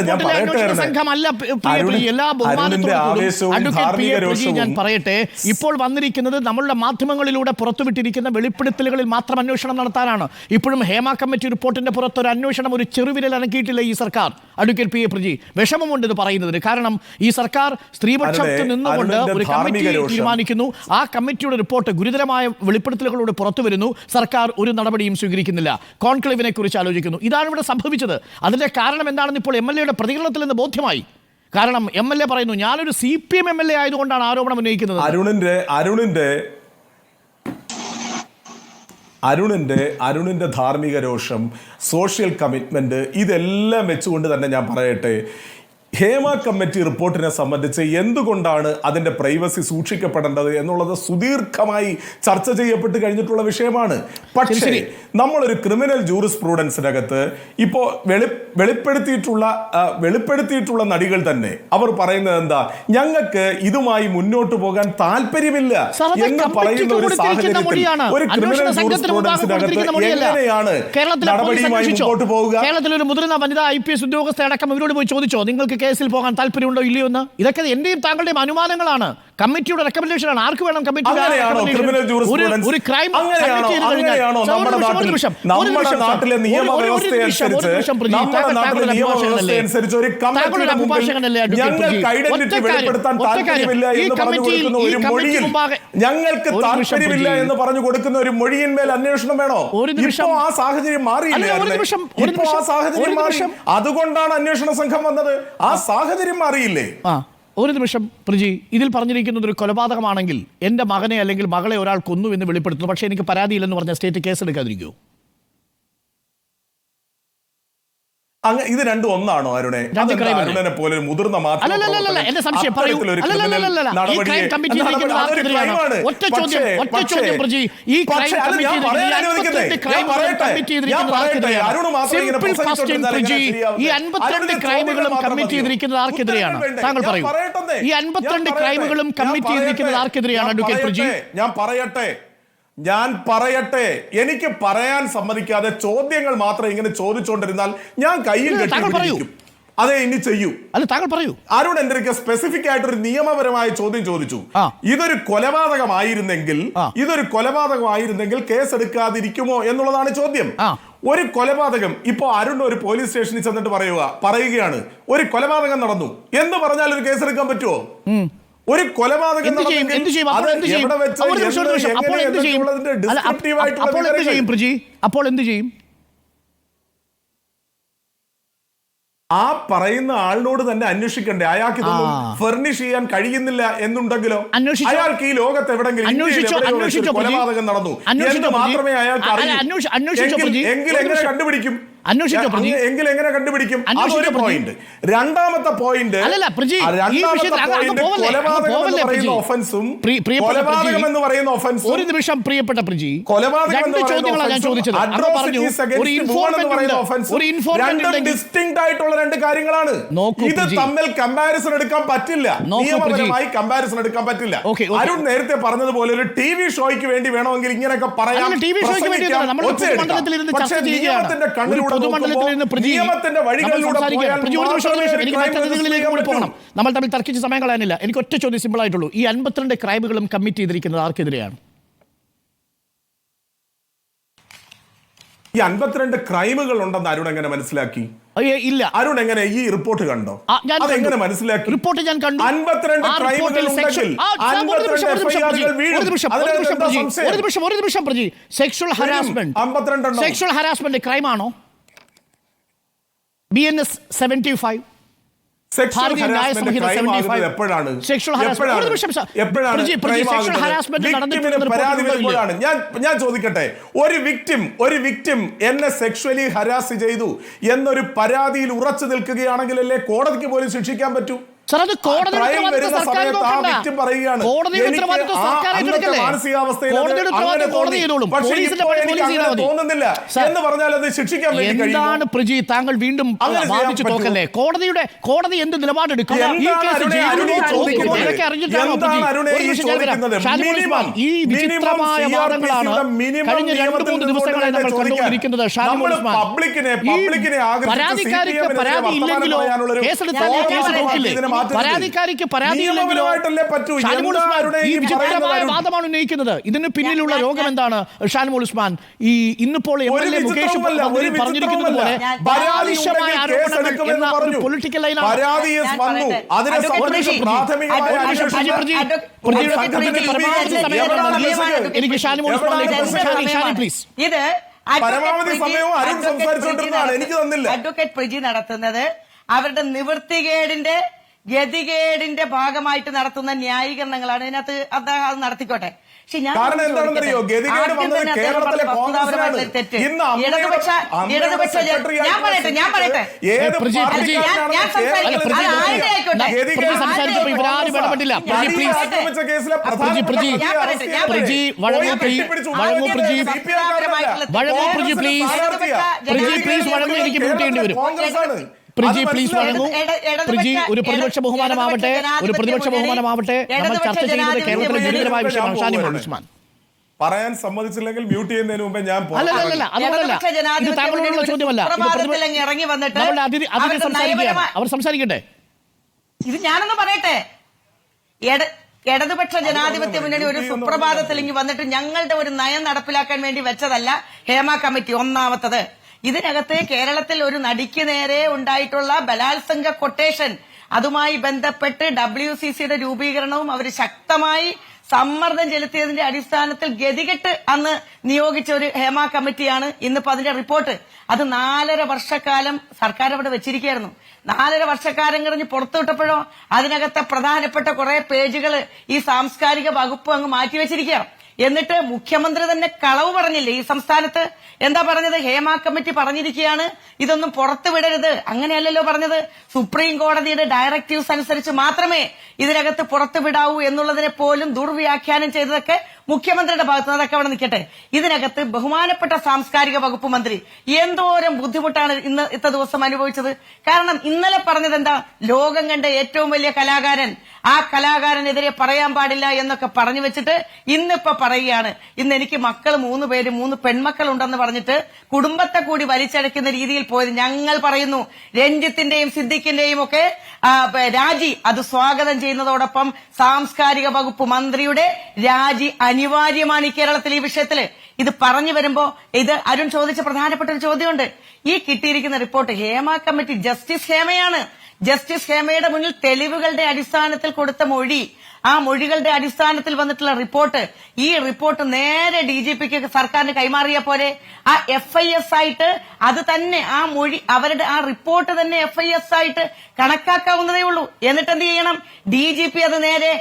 [SPEAKER 14] ഞാൻ പറയട്ടെ അരുണിന്റെ ആവേശവും ധാർമ്മിക രോഷവും
[SPEAKER 1] ഞാൻ പറയട്ടെ, ഇപ്പോൾ വന്നിരിക്കുന്നത് നമ്മളുടെ മാധ്യമങ്ങളിലൂടെ പുറത്തുവിട്ടിരിക്കുന്ന വെളിപ്പെടുത്തലുകളിൽ മാത്രം അന്വേഷണം നടത്താനാണ്. ഇപ്പോഴും ഹേമ കമ്മിറ്റി റിപ്പോർട്ടിന്റെ പുറത്ത് ഒരു അന്വേഷണം, ഒരു ചെറുവിരൽ അനക്കിയിട്ടില്ല ഈ സർക്കാർ. അഡ്വക്കേറ്റ് പി എ പ്രജി, വിഷമമുണ്ട് ഇത് പറയുന്നതിന്. കാരണം ഈ സർക്കാർ സ്ത്രീപക്ഷത്ത് നിന്നുകൊണ്ട് ഒരു കമ്മിറ്റി തീരുമാനിക്കുന്നു, ആ കമ്മിറ്റിയുടെ റിപ്പോർട്ട് ഗുരുതരമായ വെളിപ്പെടുത്തലുകളോട് പുറത്തു വരുന്നു, സർക്കാർ ഒരു നടപടിയും സ്വീകരിക്കുന്നില്ല, കോൺക്ലേവിനെ കുറിച്ച് ആലോചിക്കുന്നു. ഇതാണ് ഇവിടെ സംഭവിച്ചത്. അതിന്റെ കാരണം എന്താണെന്ന് ഇപ്പോൾ MLA പ്രതികരണത്തിൽ നിന്ന് ബോധ്യമായി. കാരണം MLA പറയുന്നു, ഞാനൊരു CPM MLA ആയതുകൊണ്ടാണ് ആരോപണം ഉന്നയിക്കുന്നത്.
[SPEAKER 14] അരുണിന്റെ ധാർമ്മിക രോഷം, സോഷ്യൽ കമ്മിറ്റ്മെന്റ്, ഇതെല്ലാം വെച്ചുകൊണ്ട് തന്നെ ഞാൻ പറയട്ടെ, ഹേമ കമ്മിറ്റി റിപ്പോർട്ടിനെ സംബന്ധിച്ച് എന്തുകൊണ്ടാണ് അതിന്റെ പ്രൈവസി സൂക്ഷിക്കപ്പെടേണ്ടത് എന്നുള്ളത് സുദീർഘമായി ചർച്ച ചെയ്യപ്പെട്ട് കഴിഞ്ഞിട്ടുള്ള വിഷയമാണ്. പക്ഷേ നമ്മളൊരു ക്രിമിനൽ ജൂറിസ്പ്രൂഡൻസിനകത്ത് ഇപ്പോൾ വെളിപ്പെടുത്തിയിട്ടുള്ള നടികൾ തന്നെ അവർ പറയുന്നത് എന്താ, ഞങ്ങൾക്ക് ഇതുമായി മുന്നോട്ട് പോകാൻ താല്പര്യമില്ല എന്ന് പറയുന്ന ഒരു സാഹചര്യത്തിൽ ഒരു ക്രിമിനൽ ജൂറിസ്പ്രൂഡൻസിനകത്ത് എങ്ങനെയാണ് നടപടിയുമായി മുന്നോട്ട് പോവുക?
[SPEAKER 1] കേരളത്തിലൊരു മുതിർന്ന വനിതാ IPS ഉദ്യോഗസ്ഥ അടക്കം ഇവരോട് പോയി ചോദിച്ചോ നിങ്ങൾക്ക് കേസിൽ പോകാൻ താല്പര്യമുണ്ടോ ഇല്ലയോ എന്ന്? ഇതൊക്കെ എന്റെയും താങ്കളുടെയും അനുമാനങ്ങളാണ്, കമ്മിറ്റിയുടെ റെക്കമെൻഡേഷൻ ആണ്. ആർക്ക് വേണം കമ്മിറ്റി? ഒരു ക്രൈം
[SPEAKER 14] ഞങ്ങൾക്ക് താല്പര്യമില്ല എന്ന് പറഞ്ഞു കൊടുക്കുന്ന ഒരു മൊഴിയിന്മേൽ അന്വേഷണം വേണോ? ഇപ്പോ ആ സാഹചര്യം മാറിയില്ലേ? അതുകൊണ്ടാണ് അന്വേഷണ സംഘം വന്നത്. ആ സാഹചര്യം മാറിയില്ലേ?
[SPEAKER 1] ഒരു നിമിഷം പ്രിജി, ഇതിൽ പറഞ്ഞിരിക്കുന്നത് ഒരു കൊലപാതകമാണെങ്കിൽ എൻ്റെ മകനെ അല്ലെങ്കിൽ മകളെ ഒരാൾ കൊന്നു എന്ന് വെളിപ്പെടുത്തുന്നു, പക്ഷേ എനിക്ക് പരാതിയില്ലെന്ന് പറഞ്ഞ സ്റ്റേറ്റ് കേസ് എടുക്കാതിരിക്കുമോ?
[SPEAKER 14] ഇത് രണ്ടും ഒന്നാണോ അരുണെ? അരുണനെ പോലെ ഒരു മുതിർന്ന
[SPEAKER 1] ഈ 52 ക്രൈമുകളും കമ്മിറ്റ് ചെയ്തിരിക്കുന്നത് ആർക്കെതിരെയാണ്? താങ്കൾ പറയൂ. ഈ 52 ക്രൈമുകളും കമ്മിറ്റ് ചെയ്തിരിക്കുന്നത് ആർക്കെതിരെയാണ് അഡ്വക്കേറ്റ് പ്രജി?
[SPEAKER 14] ഞാൻ പറയട്ടെ, എനിക്ക് പറയാൻ സമ്മതിക്കാതെ ചോദ്യങ്ങൾ മാത്രം ഇങ്ങനെ ചോദിച്ചുകൊണ്ടിരുന്നാൽ ഞാൻ കയ്യിൽ കെട്ടിപ്പിടിക്കും. അതെ ഇനി ചെയ്യൂ.
[SPEAKER 1] അല്ല താങ്കൾ പറയൂ.
[SPEAKER 14] അരുൺ എന്തൊക്കെ സ്പെസിഫിക് ആയിട്ടൊരു നിയമപരമായ ചോദ്യം ചോദിച്ചു. ഇതൊരു കൊലപാതകമായിരുന്നെങ്കിൽ കേസ് എടുക്കാതിരിക്കുമോ എന്നുള്ളതാണ് ചോദ്യം. ഒരു കൊലപാതകം, ഇപ്പോ അരുൺ ഒരു പോലീസ് സ്റ്റേഷനിൽ ചെന്നിട്ട് പറയുകയാണ് ഒരു കൊലപാതകം നടന്നു എന്ന് പറഞ്ഞാൽ ഒരു കേസ് എടുക്കാൻ പറ്റുമോ? ഒരു കൊലപാതകം
[SPEAKER 1] അപ്പോൾ എന്ത് ചെയ്യും?
[SPEAKER 14] ആ പറയുന്ന ആളിനോട് തന്നെ അന്വേഷിക്കണ്ടേ? അയാൾക്ക് ഇതൊന്നും ഫർണിഷ് ചെയ്യാൻ കഴിയുന്നില്ല എന്നുണ്ടെങ്കിലോ അയാൾക്ക് ഈ ലോകത്ത് എവിടെങ്കിലും കൊലപാതകം നടന്നു എന്ന് മാത്രമേ അയാൾക്ക് അറിയൂ. എങ്കിൽ എങ്ങനെ കണ്ടുപിടിക്കും? എങ്കിൽ എങ്ങനെ കണ്ടുപിടിക്കും? അതൊരു പോയിന്റ്. രണ്ടാമത്തെ പോയിന്റ്, കൊലപാതകം എന്ന് പറയുന്ന ഒഫൻസും
[SPEAKER 1] ഒരു നിമിഷം പ്രിയപ്പെട്ട പ്രജി,
[SPEAKER 14] കൊലപാതകം എന്ന് പറയുന്ന ഡിസ്റ്റിങ്ക്ട് ആയിട്ടുള്ള രണ്ട് കാര്യങ്ങളാണ്. ഇത് തമ്മിൽ കമ്പാരിസൺ എടുക്കാൻ പറ്റില്ല, നിയമപരമായി കമ്പാരിസൺ എടുക്കാൻ പറ്റില്ല. അരുൺ നേരത്തെ പറഞ്ഞതുപോലെ ഒരു TV ഷോയ്ക്ക് വേണ്ടി വേണമെങ്കിൽ ഇങ്ങനെയൊക്കെ പറയാം, പക്ഷേ നിയമത്തിന്റെ കണ്ണിലൂടെ
[SPEAKER 1] പൊതുമണ്ഡലത്തിൽ നിന്ന് പ്രജി
[SPEAKER 14] നിയമത്തിന്റെ വഴികളിലൂടെ പോയാൽ
[SPEAKER 1] പ്രജി ഒരു നിമിഷം
[SPEAKER 14] മാത്രമേ
[SPEAKER 1] എനിക്ക്
[SPEAKER 14] crime
[SPEAKER 1] മറ്റതിഥികളിലേക്ക് കൂടി
[SPEAKER 14] പറ്റൂ.
[SPEAKER 1] പോകണം. നമ്മൾ തമ്മിൽ തർക്കിച്ച് സമയം കളയാനില്ല. എനിക്ക് ഒറ്റ ചോദ്യം സിമ്പിൾ ആയിട്ടുള്ളൂ. ഈ 52 ക്രൈമുകളും കമ്മിറ്റ് ചെയ്തിരിക്കുന്നത് ആർക്കെതിരെയാണ്?
[SPEAKER 14] ഈ 52 ക്രൈമുകൾ ഉണ്ടെന്ന് അരുൺ എങ്ങനെ മനസ്സിലാക്കി?
[SPEAKER 1] ഇല്ല.
[SPEAKER 14] അരുൺ എങ്ങനെ ഈ റിപ്പോർട്ട് കണ്ടോ? അതെങ്ങനെ മനസ്സിലാക്കി?
[SPEAKER 1] റിപ്പോർട്ട് ഞാൻ കണ്ടു.
[SPEAKER 14] 52 ക്രൈമുകൾ ഉണ്ടെങ്കിൽ
[SPEAKER 1] ഒരു നിമിഷം പ്രജി, സെക്ഷൽ ഹാരാസ്മെന്റ് ക്രൈമാണോ? BNS 75
[SPEAKER 14] സെക്ഷൽ ഹാരാസ്മെന്റ് എപ്പോഴാണ്? ഞാൻ ചോദിക്കട്ടെ, ഒരു വിക്ടിം എന്നെ സെക്ഷലി ഹരാസ് ചെയ്തു എന്നൊരു പരാതിയിൽ ഉറച്ചു നിൽക്കുകയാണെങ്കിലല്ലേ കോടതിക്ക് പോലും ശിക്ഷിക്കാൻ പറ്റൂ? തോന്നുന്നില്ല എന്ന് പറഞ്ഞാൽ അത് ശിക്ഷിക്കാൻ
[SPEAKER 1] എന്താണ് പ്രജി താങ്കൾ വീണ്ടും വാദിച്ചു തോക്കല്ലേ? കോടതി എന്ത് നിലപാടെടുക്കും? ഈ വിചിത്രമായ വാദങ്ങളാണ് കഴിഞ്ഞ 2-3 ദിവസങ്ങളായി നമ്മൾ കണ്ടുകൊണ്ടിരിക്കുന്നത്. പരാതിക്കാരിക്ക് പരാതി ഇല്ലെങ്കിലോ കേസെടുത്താൽ കേസ് നോക്കില്ലേ? പരാതിക്കാരിക്ക് പരാതിയില്ലെങ്കിലോ ഈ വിചിത്രമായ വാദമാണ് ഉന്നയിക്കുന്നത്. ഇതിന് പിന്നിലുള്ള രോഗം എന്താണ് ഷാനിമോൾ ഉസ്മാൻ? ഈ ഇന്നിപ്പോൾ MLA മുകേഷ് പറഞ്ഞിരിക്കുന്നത് പോലെ ബാലിശമായ ആരോപണങ്ങൾ എന്ന ഒരു പൊളിറ്റിക്കൽ ലൈനാണ്. എനിക്ക് ഷാനിമോൾ ഉസ്മാനിലേക്ക് പ്ലീസ്.
[SPEAKER 15] ഇത്
[SPEAKER 14] പരമാവധി സമയവും അരുൺ സംസാരിച്ചുകൊണ്ടിരുന്നതാണ്, എനിക്ക് തന്നില്ല.
[SPEAKER 15] അഡ്വക്കേറ്റ് പ്രജി നടത്തുന്നത് അവരുടെ നിവൃത്തികേടിന്റെ ഗതികേടിന്റെ ഭാഗമായിട്ട് നടത്തുന്ന ന്യായീകരണങ്ങളാണ്. ഇതിനകത്ത് അത് നടത്തിക്കോട്ടെ. പക്ഷെ ഞാൻ
[SPEAKER 1] പ്രജി പ്ലീസ് വഴങ്ങൂ. പ്രജി ഒരു പ്രതിപക്ഷ ബഹുമാനമാവട്ടെ. നമ്മൾ ചർച്ച ചെയ്യുന്നത് കേരളത്തിലെ ഗുരുതരമായ വിഷയമാണ്. ഷാനിമോൾ ഉസ്മാൻ
[SPEAKER 14] പറയാൻ സമ്മതിച്ചില്ലെങ്കിൽ മ്യൂട്ട് ചെയ്യുന്നതിന് മുമ്പേ ഞാൻ
[SPEAKER 1] ഇത് താങ്കളോടുള്ള ചോദ്യമല്ല.
[SPEAKER 15] ഇറങ്ങി വന്നിട്ട്
[SPEAKER 1] അവർ സംസാരിക്കട്ടെ.
[SPEAKER 15] ഇത് ഞാനൊന്ന് പറയട്ടെ. ഇടതുപക്ഷ ജനാധിപത്യ മുന്നണി ഒരു സുപ്രഭാതത്തിൽ ഇങ്ങ് വന്നിട്ട് ഞങ്ങളുടെ ഒരു നയം നടപ്പിലാക്കാൻ വേണ്ടി വെച്ചതല്ല ഹേമ കമ്മിറ്റി. ഒന്നാമത്തത്, ഇതിനകത്ത് കേരളത്തിൽ ഒരു നടിക്ക് നേരെ ഉണ്ടായിട്ടുള്ള ബലാത്സംഗ കൊട്ടേഷൻ, അതുമായി ബന്ധപ്പെട്ട് WCCയുടെ രൂപീകരണവും അവർ ശക്തമായി സമ്മർദ്ദം ചെലുത്തിയതിന്റെ അടിസ്ഥാനത്തിൽ ഗതികെട്ട് അന്ന് നിയോഗിച്ച ഒരു ഹേമ കമ്മിറ്റിയാണ് ഇന്നിപ്പോ അതിന്റെ റിപ്പോർട്ട്. അത് 4.5 വർഷക്കാലം സർക്കാർ അവിടെ വെച്ചിരിക്കുകയായിരുന്നു. 4.5 വർഷക്കാലം കഴിഞ്ഞ് പുറത്തുവിട്ടപ്പോഴോ അതിനകത്തെ പ്രധാനപ്പെട്ട കുറെ പേജുകൾ ഈ സാംസ്കാരിക വകുപ്പ് അങ്ങ് മാറ്റിവെച്ചിരിക്കുക. എന്നിട്ട് മുഖ്യമന്ത്രി തന്നെ കളവ് പറഞ്ഞില്ലേ ഈ സംസ്ഥാനത്ത്? എന്താ പറഞ്ഞത്? ഹേമ കമ്മിറ്റി പറഞ്ഞിരിക്കുകയാണ് ഇതൊന്നും പുറത്തുവിടരുത്. അങ്ങനെയല്ലല്ലോ പറഞ്ഞത്. സുപ്രീം കോടതിയുടെ ഡയറക്റ്റീവ്സ് അനുസരിച്ച് മാത്രമേ ഇതിനകത്ത് പുറത്തുവിടാവൂ എന്നുള്ളതിനെ പോലും ദുർവ്യാഖ്യാനം ചെയ്തതൊക്കെ മുഖ്യമന്ത്രിയുടെ ഭാഗത്ത്. അതൊക്കെ അവിടെ നിൽക്കട്ടെ. ഇതിനകത്ത് ബഹുമാനപ്പെട്ട സാംസ്കാരിക വകുപ്പ് മന്ത്രി എന്തോരം ബുദ്ധിമുട്ടാണ് ഇന്നത്തെ ദിവസം അനുഭവിച്ചത്. കാരണം ഇന്നലെ പറഞ്ഞത് എന്താ? ലോകം കണ്ട ഏറ്റവും വലിയ കലാകാരൻ, ആ കലാകാരനെതിരെ പറയാൻ പാടില്ല എന്നൊക്കെ പറഞ്ഞു വെച്ചിട്ട് ഇന്നിപ്പോ പറയുകയാണ് ഇന്ന് എനിക്ക് മക്കൾ 3 പേര് 3 പെൺമക്കളുണ്ടെന്ന് പറഞ്ഞിട്ട് കുടുംബത്തെ കൂടി വലിച്ചടക്കുന്ന രീതിയിൽ പോയത്. ഞങ്ങൾ പറയുന്നു രഞ്ജിത്തിന്റെയും സിദ്ദിഖിന്റെയും ഒക്കെ രാജി അത് സ്വാഗതം ചെയ്യുന്നതോടൊപ്പം സാംസ്കാരിക വകുപ്പ് മന്ത്രിയുടെ രാജി അനിവാര്യമാണ് ഈ കേരളത്തിൽ ഈ വിഷയത്തില്. ഇത് പറഞ്ഞു വരുമ്പോ ഇത് അരുൺ ചോദിച്ച പ്രധാനപ്പെട്ട ഒരു ചോദ്യമുണ്ട്. ഈ കിട്ടിയിരിക്കുന്ന റിപ്പോർട്ട് ഹേമ കമ്മിറ്റി ജസ്റ്റിസ് ഹേമയാണ്. ജസ്റ്റിസ് ഹേമയുടെ മുന്നിൽ തെളിവുകളുടെ അടിസ്ഥാനത്തിൽ കൊടുത്ത മൊഴി, ആ മൊഴികളുടെ അടിസ്ഥാനത്തിൽ വന്നിട്ടുള്ള റിപ്പോർട്ട്, ഈ റിപ്പോർട്ട് നേരെ DGPക്ക് സർക്കാരിന് കൈമാറിയ പോലെ ആ FIS ആയിട്ട് അത് തന്നെ ആ മൊഴി അവരുടെ ആ റിപ്പോർട്ട് തന്നെ FIS ആയിട്ട് കണക്കാക്കാവുന്നതേ ഉള്ളൂ. എന്നിട്ട് എന്ത് ചെയ്യണം? DGP അത് നേരെ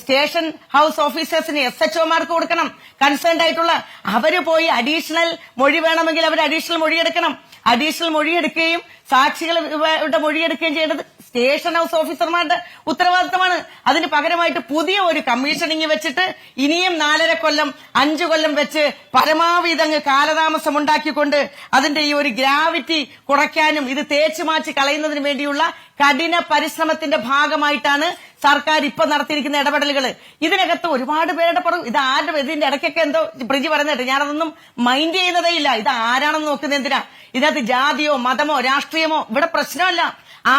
[SPEAKER 15] സ്റ്റേഷൻ ഹൌസ് ഓഫീസേഴ്സിന് SHOമാർക്ക് കൊടുക്കണം. കൺസേൺഡ് ആയിട്ടുള്ള അവര് പോയി അഡീഷണൽ മൊഴി വേണമെങ്കിൽ അവർ അഡീഷണൽ മൊഴിയെടുക്കണം. അഡീഷണൽ മൊഴിയെടുക്കുകയും സാക്ഷികളുടെ മൊഴിയെടുക്കുകയും ചെയ്യേണ്ടത് സ്റ്റേഷൻ ഹൌസ് ഓഫീസർമാരുടെ ഉത്തരവാദിത്തമാണ്. അതിന് പകരമായിട്ട് പുതിയ ഒരു കമ്മീഷനിങ് വെച്ചിട്ട് ഇനിയും 4.5 കൊല്ലം 5 കൊല്ലം വെച്ച് പരമാവധി അങ്ങ് കാലതാമസം ഉണ്ടാക്കിക്കൊണ്ട് അതിന്റെ ഈ ഒരു ഗ്രാവിറ്റി കുറയ്ക്കാനും ഇത് തേച്ചു മാറ്റി കളയുന്നതിന് വേണ്ടിയുള്ള കഠിന പരിശ്രമത്തിന്റെ ഭാഗമായിട്ടാണ് സർക്കാർ ഇപ്പൊ നടത്തിയിരിക്കുന്ന ഇടപെടലുകൾ. ഇതിനകത്ത് ഒരുപാട് പേരുടെ പറയും ഇത് ആരുടെ, ഇതിന്റെ ഇടയ്ക്കൊക്കെ എന്തോ പ്രിജി പറയുന്നുണ്ട്, ഞാനതൊന്നും മൈൻഡ് ചെയ്യുന്നതേ ഇല്ല. ഇത് ആരാണെന്ന് നോക്കുന്നത് എന്തിനാ? ഇതിനകത്ത് ജാതിയോ മതമോ രാഷ്ട്രീയമോ ഇവിടെ പ്രശ്നമല്ല.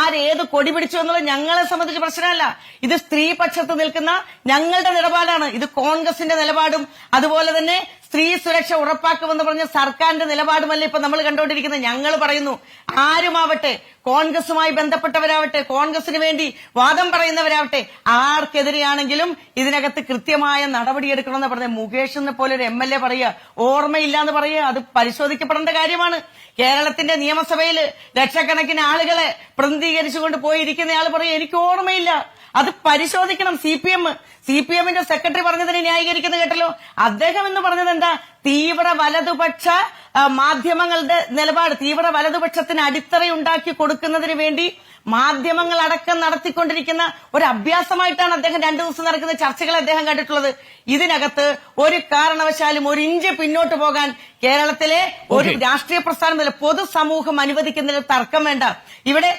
[SPEAKER 15] ആരേത് കൊടി പിടിച്ചു എന്നുള്ളത് ഞങ്ങളെ സംബന്ധിച്ച് പ്രശ്നമല്ല. ഇത് സ്ത്രീപക്ഷത്ത് നിൽക്കുന്ന ഞങ്ങളുടെ നിലപാടാണ്. ഇത് കോൺഗ്രസിന്റെ നിലപാടും അതുപോലെ തന്നെ സ്ത്രീ സുരക്ഷ ഉറപ്പാക്കുമെന്ന് പറഞ്ഞ സർക്കാരിന്റെ നിലപാടുമല്ല ഇപ്പൊ നമ്മൾ കണ്ടുകൊണ്ടിരിക്കുന്നത്. ഞങ്ങൾ പറയുന്നു, ആരുമാവട്ടെ, കോൺഗ്രസുമായി ബന്ധപ്പെട്ടവരാവട്ടെ, കോൺഗ്രസിന് വേണ്ടി വാദം പറയുന്നവരാവട്ടെ, ആർക്കെതിരെയാണെങ്കിലും ഇതിനകത്ത് കൃത്യമായ നടപടിയെടുക്കണമെന്ന് പറഞ്ഞ മുകേഷിനെ പോലെ ഒരു MLA പറയുക, ഓർമ്മയില്ല എന്ന് പറയുക, അത് പരിശോധിക്കപ്പെടേണ്ട കാര്യമാണ്. കേരളത്തിന്റെ നിയമസഭയിൽ ലക്ഷക്കണക്കിന് ആളുകളെ പ്രതിനിധീകരിച്ചുകൊണ്ട് പോയിരിക്കുന്നയാൾ പറയും എനിക്ക് ഓർമ്മയില്ല. അത് പരിശോധിക്കണം. CPM-ന്റെ സെക്രട്ടറി പറഞ്ഞതിനെ ന്യായീകരിക്കുന്നത് കേട്ടല്ലോ. അദ്ദേഹം എന്ന് പറഞ്ഞത് എന്താ? തീവ്ര വലതുപക്ഷ മാധ്യമങ്ങളുടെ നിലപാട്, തീവ്ര വലതുപക്ഷത്തിന് അടിത്തറയുണ്ടാക്കി കൊടുക്കുന്നതിന് വേണ്ടി മാധ്യമങ്ങൾ അടക്കം നടത്തിക്കൊണ്ടിരിക്കുന്ന ഒരു അഭ്യാസമായിട്ടാണ് അദ്ദേഹം 2 ദിവസം നടക്കുന്ന ചർച്ചകൾ അദ്ദേഹം കണ്ടിട്ടുള്ളത്. ഇതിനകത്ത് ഒരു കാരണവശാലും ഒരു ഇഞ്ച് പിന്നോട്ട് പോകാൻ കേരളത്തിലെ ഒരു രാഷ്ട്രീയ പ്രസ്ഥാനം, പൊതുസമൂഹം അനുവദിക്കുന്നതിന് തർക്കം വേണ്ട. ഇവിടെ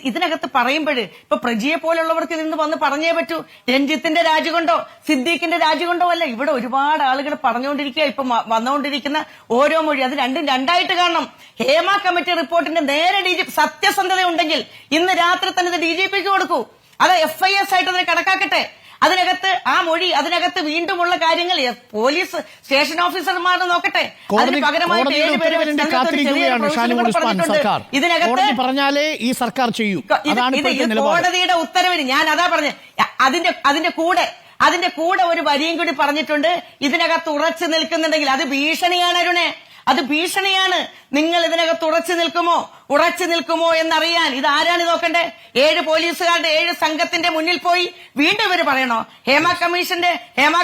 [SPEAKER 15] ഇതിനകത്ത് പറയുമ്പോൾ ഇപ്പൊ പ്രജിയെ പോലുള്ളവർക്ക് ഇതിന്ന് വന്ന് പറഞ്ഞേ പറ്റൂ. രഞ്ജിത്തിന്റെ രാജി കൊണ്ടോ സിദ്ദീഖിന്റെ രാജി കൊണ്ടോ അല്ല, ഇവിടെ ഒരുപാട് ആളുകൾ പറഞ്ഞുകൊണ്ടിരിക്കുക. ഇപ്പൊ വന്നുകൊണ്ടിരിക്കുന്ന ഓരോ മൊഴി അത് രണ്ടും രണ്ടായിട്ട് കാണണം. ഹേമ കമ്മിറ്റി റിപ്പോർട്ടിന്റെ നേരെ സത്യസന്ധത ഉണ്ടെങ്കിൽ ഇന്ന് രാത്രി തന്നെ ഇത് DGPക്ക് കൊടുക്കൂ. അത് FIS ആയിട്ട് അതിനെ കണക്കാക്കട്ടെ. അതിനകത്ത് ആ മൊഴി, അതിനകത്ത് വീണ്ടുമുള്ള കാര്യങ്ങൾ പോലീസ് സ്റ്റേഷൻ ഓഫീസർമാർ നോക്കട്ടെ. അതിന് പകരമായിട്ട് 7 പേര് ഇതിനകത്ത്
[SPEAKER 1] പറഞ്ഞാലേ ഈ സർക്കാർ ചെയ്യൂ.
[SPEAKER 15] കോടതിയുടെ ഉത്തരവിന് ഞാൻ അതാ പറഞ്ഞത്. അതിന്റെ കൂടെ ഒരു വരിയും കൂടി പറഞ്ഞിട്ടുണ്ട്, ഇതിനകത്ത് ഉറച്ചു നിൽക്കുന്നുണ്ടെങ്കിൽ അത് ഭീഷണിയാണ് അരുണേ, അത് ഭീഷണിയാണ്. നിങ്ങൾ ഇതിനകത്ത് ഉറച്ചു നിൽക്കുമോ എന്നറിയാൻ ഇത് ആരാണ് നോക്കണ്ടേ? 7 പോലീസുകാരുടെ 7 സംഘത്തിന്റെ മുന്നിൽ പോയി വീണ്ടും ഇവര് പറയണോ? ഹേമ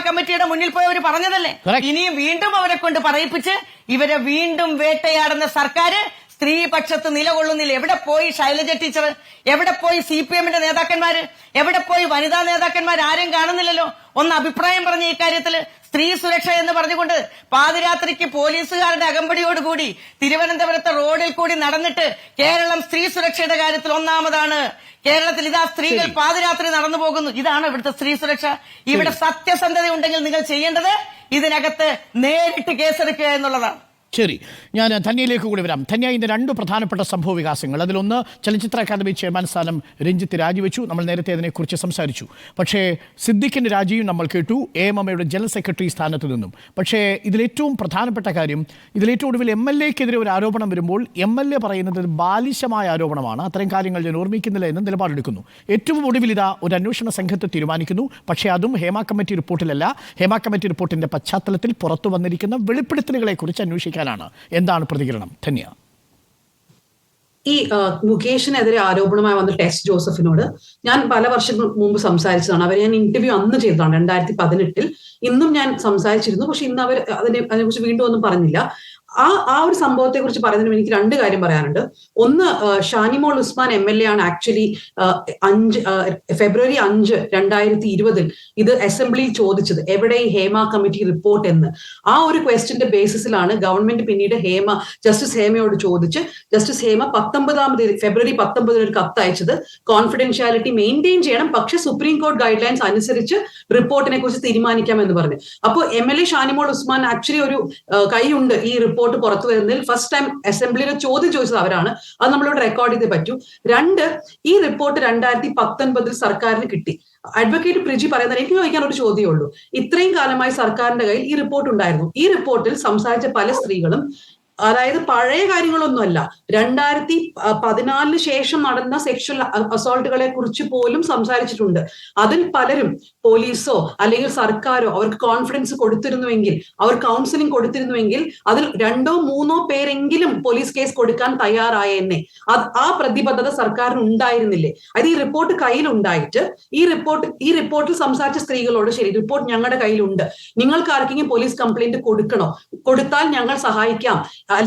[SPEAKER 15] കമ്മിറ്റിയുടെ മുന്നിൽ പോയി അവർ പറഞ്ഞതല്ലേ? ഇനിയും വീണ്ടും അവരെ കൊണ്ട് പറയിപ്പിച്ച് ഇവരെ വീണ്ടും വേട്ടയാടുന്ന സർക്കാർ സ്ത്രീപക്ഷത്ത് നിലകൊള്ളുന്നില്ല. എവിടെ പോയി ശൈലജ ടീച്ചർ? എവിടെ പോയി CPM-ന്റെ നേതാക്കന്മാര്? എവിടെ പോയി വനിതാ നേതാക്കന്മാർ? ആരും കാണുന്നില്ലല്ലോ. ഒന്ന് അഭിപ്രായം പറഞ്ഞ ഈ കാര്യത്തില്. സ്ത്രീ സുരക്ഷ എന്ന് പറഞ്ഞുകൊണ്ട് പാതിരാത്രിക്ക് പോലീസുകാരുടെ അകമ്പടിയോടുകൂടി തിരുവനന്തപുരത്തെ റോഡിൽ കൂടി നടന്നിട്ട് കേരളം സ്ത്രീ സുരക്ഷയുടെ കാര്യത്തിൽ ഒന്നാമതാണ്. കേരളത്തിൽ ഇതാ സ്ത്രീകൾ പാതിരാത്രി നടന്നു പോകുന്നു. ഇതാണ് ഇവിടുത്തെ സ്ത്രീ സുരക്ഷ. ഇവിടെ സത്യസന്ധത ഉണ്ടെങ്കിൽ നിങ്ങൾ ചെയ്യേണ്ടത് ഇതിനകത്ത് നേരിട്ട് കേസെടുക്കുക എന്നുള്ളതാണ്.
[SPEAKER 1] ശരി, ഞാൻ ധന്യയിലേക്ക് കൂടി വരാം. ധന്യ, ഇന്ന് 2 പ്രധാനപ്പെട്ട സംഭവ വികാസങ്ങൾ. അതിലൊന്ന്, ചലച്ചിത്ര അക്കാദമി ചെയർമാൻ സ്ഥാനം രഞ്ജിത്ത് രാജിവെച്ചു. നമ്മൾ നേരത്തെ അതിനെക്കുറിച്ച് സംസാരിച്ചു. പക്ഷേ സിദ്ദിഖിന്റെ രാജിയും നമ്മൾ കേട്ടു, AMMയുടെ ജനറൽ സെക്രട്ടറി സ്ഥാനത്ത് നിന്നും. പക്ഷേ ഇതിലേറ്റവും പ്രധാനപ്പെട്ട കാര്യം, ഇതിലേറ്റവും ഒടുവിൽ MLAക്കെതിരെ ഒരു ആരോപണം വരുമ്പോൾ MLA പറയുന്നത് ബാലിശമായ ആരോപണമാണ്, അത്തരം കാര്യങ്ങൾ ഞാൻ ഓർമ്മിക്കുന്നില്ല എന്ന് നിലപാടെടുക്കുന്നു. ഏറ്റവും ഒടുവിൽ ഇതാ ഒരു അന്വേഷണ സംഘത്തെ തീരുമാനിക്കുന്നു. പക്ഷേ അതും ഹേമ കമ്മിറ്റി റിപ്പോർട്ടിലല്ല. ഹേമ കമ്മിറ്റി റിപ്പോർട്ടിന്റെ പശ്ചാത്തലത്തിൽ പുറത്തു വന്നിരിക്കുന്ന വെളിപ്പെടുത്തലുകളെ കുറിച്ച് അന്വേഷിക്കാൻ. എന്താണ് പ്രതികരണം ധന്യ?
[SPEAKER 16] ഈ മുകേഷിനെതിരെ ആരോപണമായി വന്ന ടെസ് ജോസഫിനോട് ഞാൻ പല വർഷങ്ങൾ മുമ്പ് സംസാരിച്ചതാണ്. അവരെ ഞാൻ ഇന്റർവ്യൂ അന്ന് ചെയ്തതാണ് 2018. ഇന്നും ഞാൻ സംസാരിച്ചിരുന്നു. പക്ഷെ ഇന്ന് അവർ അതിനെക്കുറിച്ച് വീണ്ടും ഒന്നും പറഞ്ഞില്ല. ആ ഒരു സംഭവത്തെ കുറിച്ച് പറയുന്നതിന് എനിക്ക് 2 കാര്യം പറയാനുണ്ട്. ഒന്ന്, ഷാനിമോൾ ഉസ്മാൻ MLA ആണ് ആക്ച്വലി ഫെബ്രുവരി 5, 2020 ഇത് അസംബ്ലിയിൽ ചോദിച്ചത്, എവിടെ ഈ ഹേമ കമ്മിറ്റി റിപ്പോർട്ട് എന്ന്. ആ ഒരു ക്വസ്റ്റ്യന്റെ ബേസിസിലാണ് ഗവൺമെന്റ് പിന്നീട് ജസ്റ്റിസ് ഹേമയോട് ചോദിച്ച് ജസ്റ്റിസ് ഹേമ ഫെബ്രുവരി 19 ഒരു കത്ത് അയച്ചത് കോൺഫിഡൻഷ്യാലിറ്റി മെയിൻറ്റെയിൻ ചെയ്യണം, പക്ഷെ സുപ്രീം കോടതി ഗൈഡ് ലൈൻസ് അനുസരിച്ച് റിപ്പോർട്ടിനെ കുറിച്ച് തീരുമാനിക്കാം എന്ന് പറഞ്ഞു. അപ്പോൾ MLA ഷാനിമോൾ ഉസ്മാൻ ആക്ച്വലി ഒരു കൈയുണ്ട് ഈ റിപ്പോർട്ട് പുറത്തു വരുന്നതിൽ. ഫസ്റ്റ് ടൈം അസംബ്ലിയിൽ ചോദിച്ചത് അവരാണ്. അത് നമ്മളിവിടെ റെക്കോർഡ് ചെയ്തേ പറ്റൂ. 2, ഈ റിപ്പോർട്ട് 2019 സർക്കാരിന് കിട്ടി. അഡ്വക്കേറ്റ് പ്രിജി പറയുന്നത് എനിക്ക് ചോദിക്കാൻ ഒരു ചോദ്യമേ ഉള്ളൂ. ഇത്രയും കാലമായി സർക്കാരിന്റെ കയ്യിൽ ഈ റിപ്പോർട്ട് ഉണ്ടായിരുന്നു. ഈ റിപ്പോർട്ടിൽ സംസാരിച്ച പല സ്ത്രീകളും, അതായത് പഴയ കാര്യങ്ങളൊന്നുമല്ല, 2014 ശേഷം നടന്ന സെക്ഷൽ അസോൾട്ടുകളെ കുറിച്ച് പോലും സംസാരിച്ചിട്ടുണ്ട്. അതിൽ പലരും പോലീസോ അല്ലെങ്കിൽ സർക്കാരോ അവർക്ക് കോൺഫിഡൻസ് കൊടുത്തിരുന്നുവെങ്കിൽ, അവർ കൗൺസിലിംഗ് കൊടുത്തിരുന്നുവെങ്കിൽ അതിൽ 2-3 പേരെങ്കിലും പോലീസ് കേസ് കൊടുക്കാൻ തയ്യാറായെന്നെ. ആ പ്രതിബദ്ധത സർക്കാരിന് ഉണ്ടായിരുന്നില്ലേ? അത് ഈ റിപ്പോർട്ട് കയ്യിലുണ്ടായിട്ട് ഈ റിപ്പോർട്ടിൽ സംസാരിച്ച സ്ത്രീകളോട്, ശരി റിപ്പോർട്ട് ഞങ്ങളുടെ കയ്യിലുണ്ട്, നിങ്ങൾക്ക് ആർക്കെങ്കിലും പോലീസ് കംപ്ലൈന്റ് കൊടുക്കണോ? കൊടുത്താൽ ഞങ്ങൾ സഹായിക്കാം,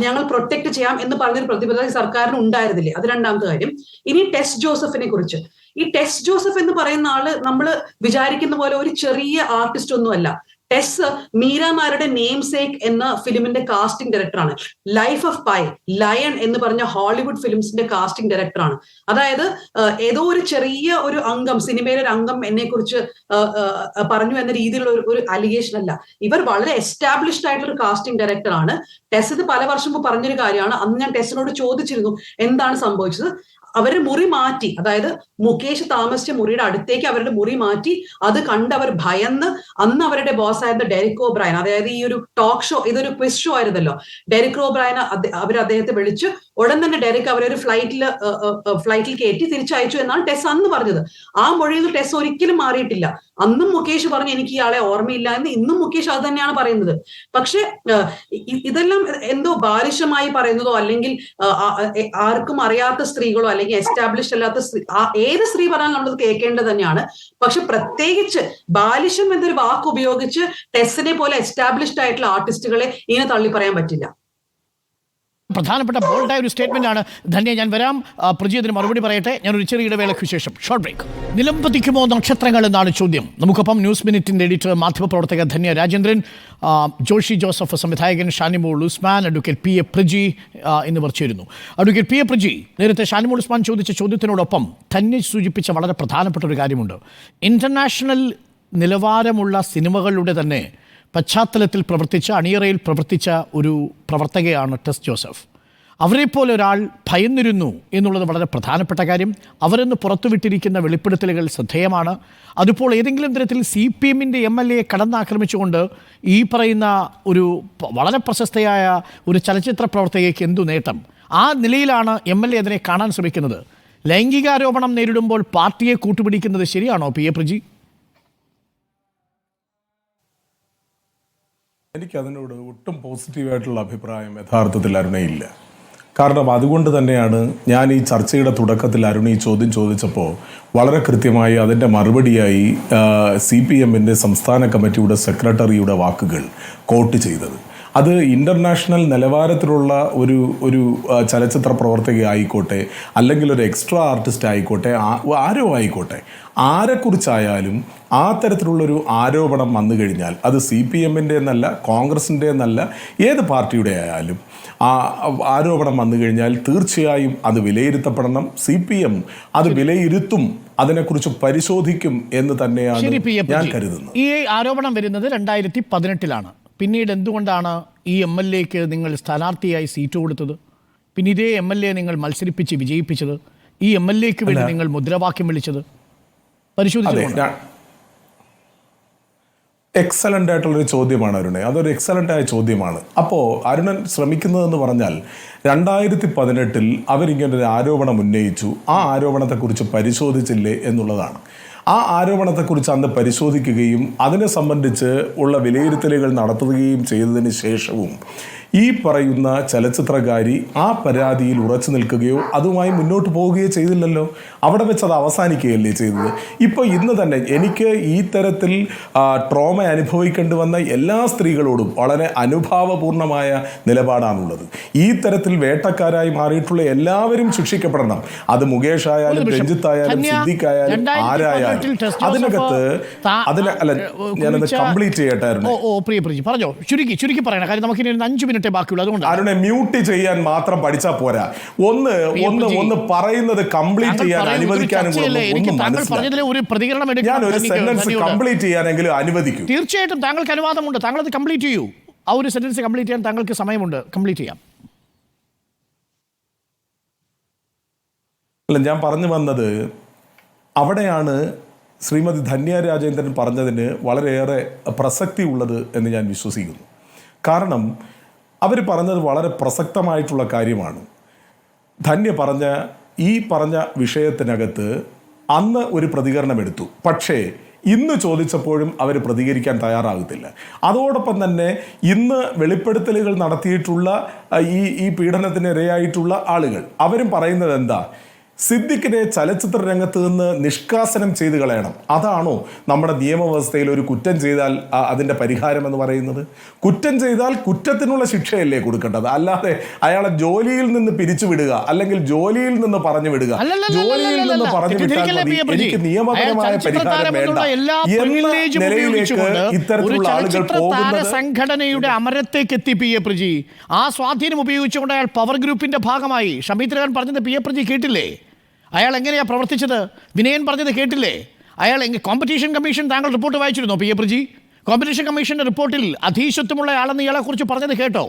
[SPEAKER 16] ഞങ്ങൾ പ്രൊട്ടക്ട് ചെയ്യാം എന്ന് പറഞ്ഞൊരു പ്രതിബദ്ധത സർക്കാരിന് ഉണ്ടായിരുന്നില്ലേ? അത് 2ാമത്തെ കാര്യം. ഇനി ടെസ് ജോസഫിനെ കുറിച്ച്. ഈ ടെസ് ജോസഫ് എന്ന് പറയുന്ന ആള് നമ്മൾ വിചാരിക്കുന്ന പോലെ ഒരു ചെറിയ ആർട്ടിസ്റ്റ് ഒന്നുമല്ല. ടെസ് മീരാമാരുടെ നെയിം സേക്ക് എന്ന ഫിലിമിന്റെ കാസ്റ്റിംഗ് ഡയറക്ടറാണ്. ലൈഫ് ഓഫ് പൈ, ലയൺ എന്ന് പറഞ്ഞ ഹോളിവുഡ് ഫിലിംസിന്റെ കാസ്റ്റിംഗ് ഡയറക്ടറാണ്. അതായത് ഏതോ ഒരു ചെറിയ ഒരു അംഗം, സിനിമയിലെ ഒരു അംഗം എന്നെ കുറിച്ച് പറഞ്ഞു എന്ന രീതിയിലുള്ള ഒരു അലിഗേഷൻ അല്ല. ഇവർ വളരെ എസ്റ്റാബ്ലിഷ്ഡ് ആയിട്ടുള്ള ഒരു കാസ്റ്റിംഗ് ഡയറക്ടറാണ്. ടെസ് ഇത് പല വർഷം മുമ്പ് പറഞ്ഞൊരു കാര്യമാണ്. അന്ന് ഞാൻ ടെസ്സിനോട് ചോദിച്ചിരുന്നു എന്താണ് സംഭവിച്ചത്. അവരുടെ മുറി മാറ്റി, അതായത് മുകേഷ് താമസിച്ച മുറിയുടെ അടുത്തേക്ക് അവരുടെ മുറി മാറ്റി. അത് കണ്ട് അവർ ഭയന്ന്, അന്ന് അവരുടെ ബോസ് ആയിരുന്ന ഡെറിക് ഓബ്രയൻ, അതായത് ഈ ഒരു ടോക്ക് ഷോ, ഇതൊരു ക്വിസ് ഷോ ആയിരുന്നല്ലോ, ഡെറിക് ഓബ്രയൻ അവർ അദ്ദേഹത്തെ വിളിച്ച് ഉടൻ തന്നെ ഡെറിക് അവരെ ഒരു ഫ്ലൈറ്റിൽ കയറ്റി തിരിച്ചയച്ചു എന്നാണ് ടെസ് അന്ന് പറഞ്ഞത്. ആ മൊഴിയിൽ നിന്ന് ടെസ് ഒരിക്കലും മാറിയിട്ടില്ല. അന്നും മുകേഷ് പറഞ്ഞു എനിക്ക് ഇയാളെ ഓർമ്മയില്ല എന്ന്. ഇന്നും മുകേഷ് അത് തന്നെയാണ് പറയുന്നത്. പക്ഷെ ഇതെല്ലാം എന്തോ ബാലിശമായി പറയുന്നതോ അല്ലെങ്കിൽ ആർക്കും അറിയാത്ത സ്ത്രീകളോ അല്ലെങ്കിൽ എസ്റ്റാബ്ലിഷ് അല്ലാത്ത ഏത് സ്ത്രീ പറഞ്ഞാലും നമ്മളത് കേൾക്കേണ്ടത് തന്നെയാണ്. പക്ഷെ പ്രത്യേകിച്ച് ബാലിശം എന്നൊരു വാക്ക് ഉപയോഗിച്ച് ടെസ്സിനെ പോലെ എസ്റ്റാബ്ലിഷ്ഡ് ആയിട്ടുള്ള ആർട്ടിസ്റ്റുകളെ ഇങ്ങനെ തള്ളി പറയാൻ പറ്റില്ല.
[SPEAKER 1] പ്രധാനപ്പെട്ട ബോൾഡായ ഒരു സ്റ്റേറ്റ്മെന്റ് ആണ്. ധന്യ, ഞാൻ വരാം. പ്രജിയതിന് മറുപടി പറയട്ടെ. ഞാനൊരു ചെറിയ ഇടവേളയ്ക്ക് ശേഷം ഷോർട്ട് ബ്രേക്ക്. നിലംപതിക്കുമോ നക്ഷത്രങ്ങൾ എന്നാണ് ചോദ്യം. നമുക്കൊപ്പം ന്യൂസ് മിനിറ്റിന്റെ എഡിറ്റർ, മാധ്യമപ്രവർത്തക ധന്യ രാജേന്ദ്രൻ, ജോഷി ജോസഫ്, സംവിധായകൻ Shanimol Usman, advocate P A Praji എന്നിവർ ചേരുന്നു. അഡ്വക്കേറ്റ് പി എ പ്രജി, നേരത്തെ ഷാനിമോൾ ഉസ്മാൻ ചോദിച്ച ചോദ്യത്തിനോടൊപ്പം ധന്യ സൂചിപ്പിച്ച വളരെ പ്രധാനപ്പെട്ട ഒരു കാര്യമുണ്ട്. ഇന്റർനാഷണൽ നിലവാരമുള്ള സിനിമകളുടെ തന്നെ പശ്ചാത്തലത്തിൽ പ്രവർത്തിച്ച, അണിയറയിൽ പ്രവർത്തിച്ച ഒരു പ്രവർത്തകയാണ് ടെസ് ജോസഫ്. അവരെപ്പോലെ ഒരാൾ ഭയന്നിരുന്നു എന്നുള്ളത് വളരെ പ്രധാനപ്പെട്ട കാര്യം. അവരെന്ന് പുറത്തുവിട്ടിരിക്കുന്ന വെളിപ്പെടുത്തലുകൾ ശ്രദ്ധേയമാണ്. അതിപ്പോൾ ഏതെങ്കിലും തരത്തിൽ CPM-ൻ്റെ MLA കടന്നാക്രമിച്ചുകൊണ്ട് ഈ പറയുന്ന ഒരു വളരെ പ്രശസ്തയായ ഒരു ചലച്ചിത്ര പ്രവർത്തകയ്ക്ക് എന്തു നേട്ടം? ആ നിലയിലാണ് MLA അതിനെ കാണാൻ ശ്രമിക്കുന്നത്. ലൈംഗികാരോപണം നേരിടുമ്പോൾ പാർട്ടിയെ കൂട്ടുപിടിക്കുന്നത് ശരിയാണോ പി എ പ്രജി?
[SPEAKER 14] എനിക്കതിനോട് ഒട്ടും പോസിറ്റീവായിട്ടുള്ള അഭിപ്രായം യഥാർത്ഥത്തിൽ അരുണയില്ല. കാരണം അതുകൊണ്ട് തന്നെയാണ് ഞാൻ ഈ ചർച്ചയുടെ തുടക്കത്തിൽ അരുണ ഈ ചോദ്യം ചോദിച്ചപ്പോൾ വളരെ കൃത്യമായി അതിൻ്റെ മറുപടിയായി CPM-ൻ്റെ സംസ്ഥാന കമ്മിറ്റിയുടെ സെക്രട്ടറിയുടെ വാക്കുകൾ കോട്ട് ചെയ്തത്. അത് ഇൻ്റർനാഷണൽ നിലവാരത്തിലുള്ള ഒരു ചലച്ചിത്ര പ്രവർത്തക ആയിക്കോട്ടെ, അല്ലെങ്കിൽ ഒരു എക്സ്ട്രാ ആർട്ടിസ്റ്റ് ആയിക്കോട്ടെ, ആരോ ആയിക്കോട്ടെ, ആരെക്കുറിച്ചായാലും ആ തരത്തിലുള്ളൊരു ആരോപണം വന്നു കഴിഞ്ഞാൽ അത് CPM-ൻ്റെ എന്നല്ല, കോൺഗ്രസിൻ്റെ എന്നല്ല, ഏത് പാർട്ടിയുടെ ആയാലും ആ ആരോപണം വന്നു കഴിഞ്ഞാൽ തീർച്ചയായും അത് വിലയിരുത്തപ്പെടണം. CPM അത് വിലയിരുത്തും, അതിനെക്കുറിച്ച് പരിശോധിക്കും എന്ന് തന്നെയാണ് ഞാൻ കരുതുന്നത്.
[SPEAKER 1] ഈ ആരോപണം വരുന്നത് 2018-ലാണ്. പിന്നീട് എന്തുകൊണ്ടാണ് ഈ MLA-ക്ക് നിങ്ങൾ സ്ഥാനാർത്ഥിയായി സീറ്റ് കൊടുത്തത്? പിന്നെ ഇതേ MLA നിങ്ങൾ മത്സരിപ്പിച്ച് വിജയിപ്പിച്ചത്? ഈ MLA-ക്ക് വേണ്ടി നിങ്ങൾ മുദ്രാവാക്യം വിളിച്ചത്? പരിശോധിച്ചു.
[SPEAKER 14] എക്സലൻ്റ് ആയിട്ടുള്ളൊരു ചോദ്യമാണ് അരുണെ, അതൊരു എക്സലൻ്റ് ആയ ചോദ്യമാണ്. അപ്പോൾ അരുണൻ ശ്രമിക്കുന്നതെന്ന് പറഞ്ഞാൽ 2018 അവരിങ്ങനൊരു ആരോപണം ഉന്നയിച്ചു, ആ ആരോപണത്തെക്കുറിച്ച് പരിശോധിച്ചില്ലേ എന്നുള്ളതാണ്. ആ ആരോപണത്തെക്കുറിച്ച് അന്ന് പരിശോധിക്കുകയും അതിനെ സംബന്ധിച്ച് ഉള്ള വിലയിരുത്തലുകൾ നടത്തുകയും ചെയ്തതിന് ശേഷവും ഈ പറയുന്ന ചലച്ചിത്രകാരി ആ പരാതിയിൽ ഉറച്ചു നിൽക്കുകയോ അതുമായി മുന്നോട്ട് പോവുകയോ ചെയ്തില്ലല്ലോ. അവിടെ വെച്ച് അത് അവസാനിക്കുകയല്ലേ ചെയ്തത്. ഇപ്പോൾ ഇന്ന് തന്നെ എനിക്ക് ഈ തരത്തിൽ ട്രോമ അനുഭവിക്കേണ്ടി വന്ന എല്ലാ സ്ത്രീകളോടും വളരെ അനുഭാവപൂർണമായ നിലപാടാണുള്ളത്. ഈ തരത്തിൽ വേട്ടക്കാരായി മാറിയിട്ടുള്ള എല്ലാവരും ശിക്ഷിക്കപ്പെടണം. അത് മുകേഷ് ആയാലും, രഞ്ജിത്ത് ആയാലും, സിദ്ദിഖ് ആയാലും, ആരായാലും. അതിനകത്ത് അല്ല, ഞാനത് കംപ്ലീറ്റ് ചെയ്യട്ടായിരുന്നു.
[SPEAKER 1] പറഞ്ഞോ, ചുരുക്കി പറയണം. കാര്യം നമുക്ക് 5 മിനിറ്റ് ബാക്കിയുള്ളൂ. അതുകൊണ്ട്
[SPEAKER 14] അരുണെ മ്യൂട്ട് ചെയ്യാൻ മാത്രം പഠിച്ചാൽ പോരാ, ഒന്ന് പറയുന്നത് കംപ്ലീറ്റ് ചെയ്യാൻ അനുവദിക്കാനും ഞാൻ ഒരു സെന്റൻസ് കംപ്ലീറ്റ് ചെയ്യാനെങ്കിലും അനുവദിക്കൂ.
[SPEAKER 1] തീർച്ചയായിട്ടും താങ്കൾക്ക് അനുവാദമുണ്ട്. താങ്കൾ അത് കംപ്ലീറ്റ് ചെയ്യൂ. ആ ഒരു സെന്റൻസ് കംപ്ലീറ്റ് ചെയ്യാൻ താങ്കൾക്ക് സമയമുണ്ട്. കംപ്ലീറ്റ് ചെയ്യാം.
[SPEAKER 14] അല്ല, ഞാൻ പറഞ്ഞു വന്നത് അവിടെയാണ് ശ്രീമതി ധന്യ രാജേന്ദ്രൻ പറഞ്ഞതിന് വളരെയേറെ പ്രസക്തി ഉള്ളത് എന്ന് ഞാൻ വിശ്വസിക്കുന്നു. കാരണം അവർ പറഞ്ഞത് വളരെ പ്രസക്തമായിട്ടുള്ള കാര്യമാണ്. ധന്യ ഈ പറഞ്ഞ വിഷയത്തിനകത്ത് അന്ന് ഒരു പ്രതികരണം എടുത്തു, പക്ഷേ ഇന്ന് ചോദിച്ചപ്പോഴും അവർ പ്രതികരിക്കാൻ തയ്യാറാകത്തില്ല. അതോടൊപ്പം തന്നെ ഇന്ന് വെളിപ്പെടുത്തലുകൾ നടത്തിയിട്ടുള്ള ഈ പീഡനത്തിന് ഇരയായിട്ടുള്ള ആളുകൾ അവരും പറയുന്നത് എന്താ, സിദ്ദിഖിനെ ചലച്ചിത്ര രംഗത്ത് നിന്ന് നിഷ്കാസനം ചെയ്ത് കളയണം. അതാണോ നമ്മുടെ നിയമവ്യവസ്ഥയിൽ ഒരു കുറ്റം ചെയ്താൽ അതിൻ്റെ പരിഹാരം എന്ന് പറയുന്നത്? കുറ്റം ചെയ്താൽ കുറ്റത്തിനുള്ള ശിക്ഷയല്ലേ കൊടുക്കേണ്ടത്, അല്ലാതെ അയാളെ ജോലിയിൽ നിന്ന് പിരിച്ചുവിടുക അല്ലെങ്കിൽ ജോലിയിൽ നിന്ന് പറഞ്ഞു വിടുക. ജോലിയിൽ നിന്ന് പറഞ്ഞു വിട്ടാൽ മതി, എനിക്ക് നിയമപരമായ പരിഹാരം വേണ്ട എന്ന നിലയിലേക്ക് ഇത്തരത്തിലുള്ള ആളുകൾ പോകുന്നത്.
[SPEAKER 1] സംഘടനയുടെ അമരത്തേക്ക് എത്തി പി എ പ്രജി. ആ സ്വാധീനം ഉപയോഗിച്ചുകൊണ്ട് അയാൾ പവർ ഗ്രൂപ്പിന്റെ ഭാഗമായി. ഷമീദ് ഖാൻ പറഞ്ഞത് പി എ പ്രജി കേട്ടില്ലേ? അയാൾ എങ്ങനെയാ പ്രവർത്തിച്ചത്? വിനയൻ പറഞ്ഞത് കേട്ടില്ലേ? അയാൾ കോമ്പറ്റീഷൻ കമ്മീഷൻ, താങ്കൾ റിപ്പോർട്ട് വായിച്ചിരുന്നോ പി എ പ്രജി? കോമ്പറ്റീഷൻ കമ്മീഷന്റെ റിപ്പോർട്ടിൽ അധീശത്വമുള്ള ആളെന്ന് ഇയാളെ കുറിച്ച് പറഞ്ഞത് കേട്ടോ?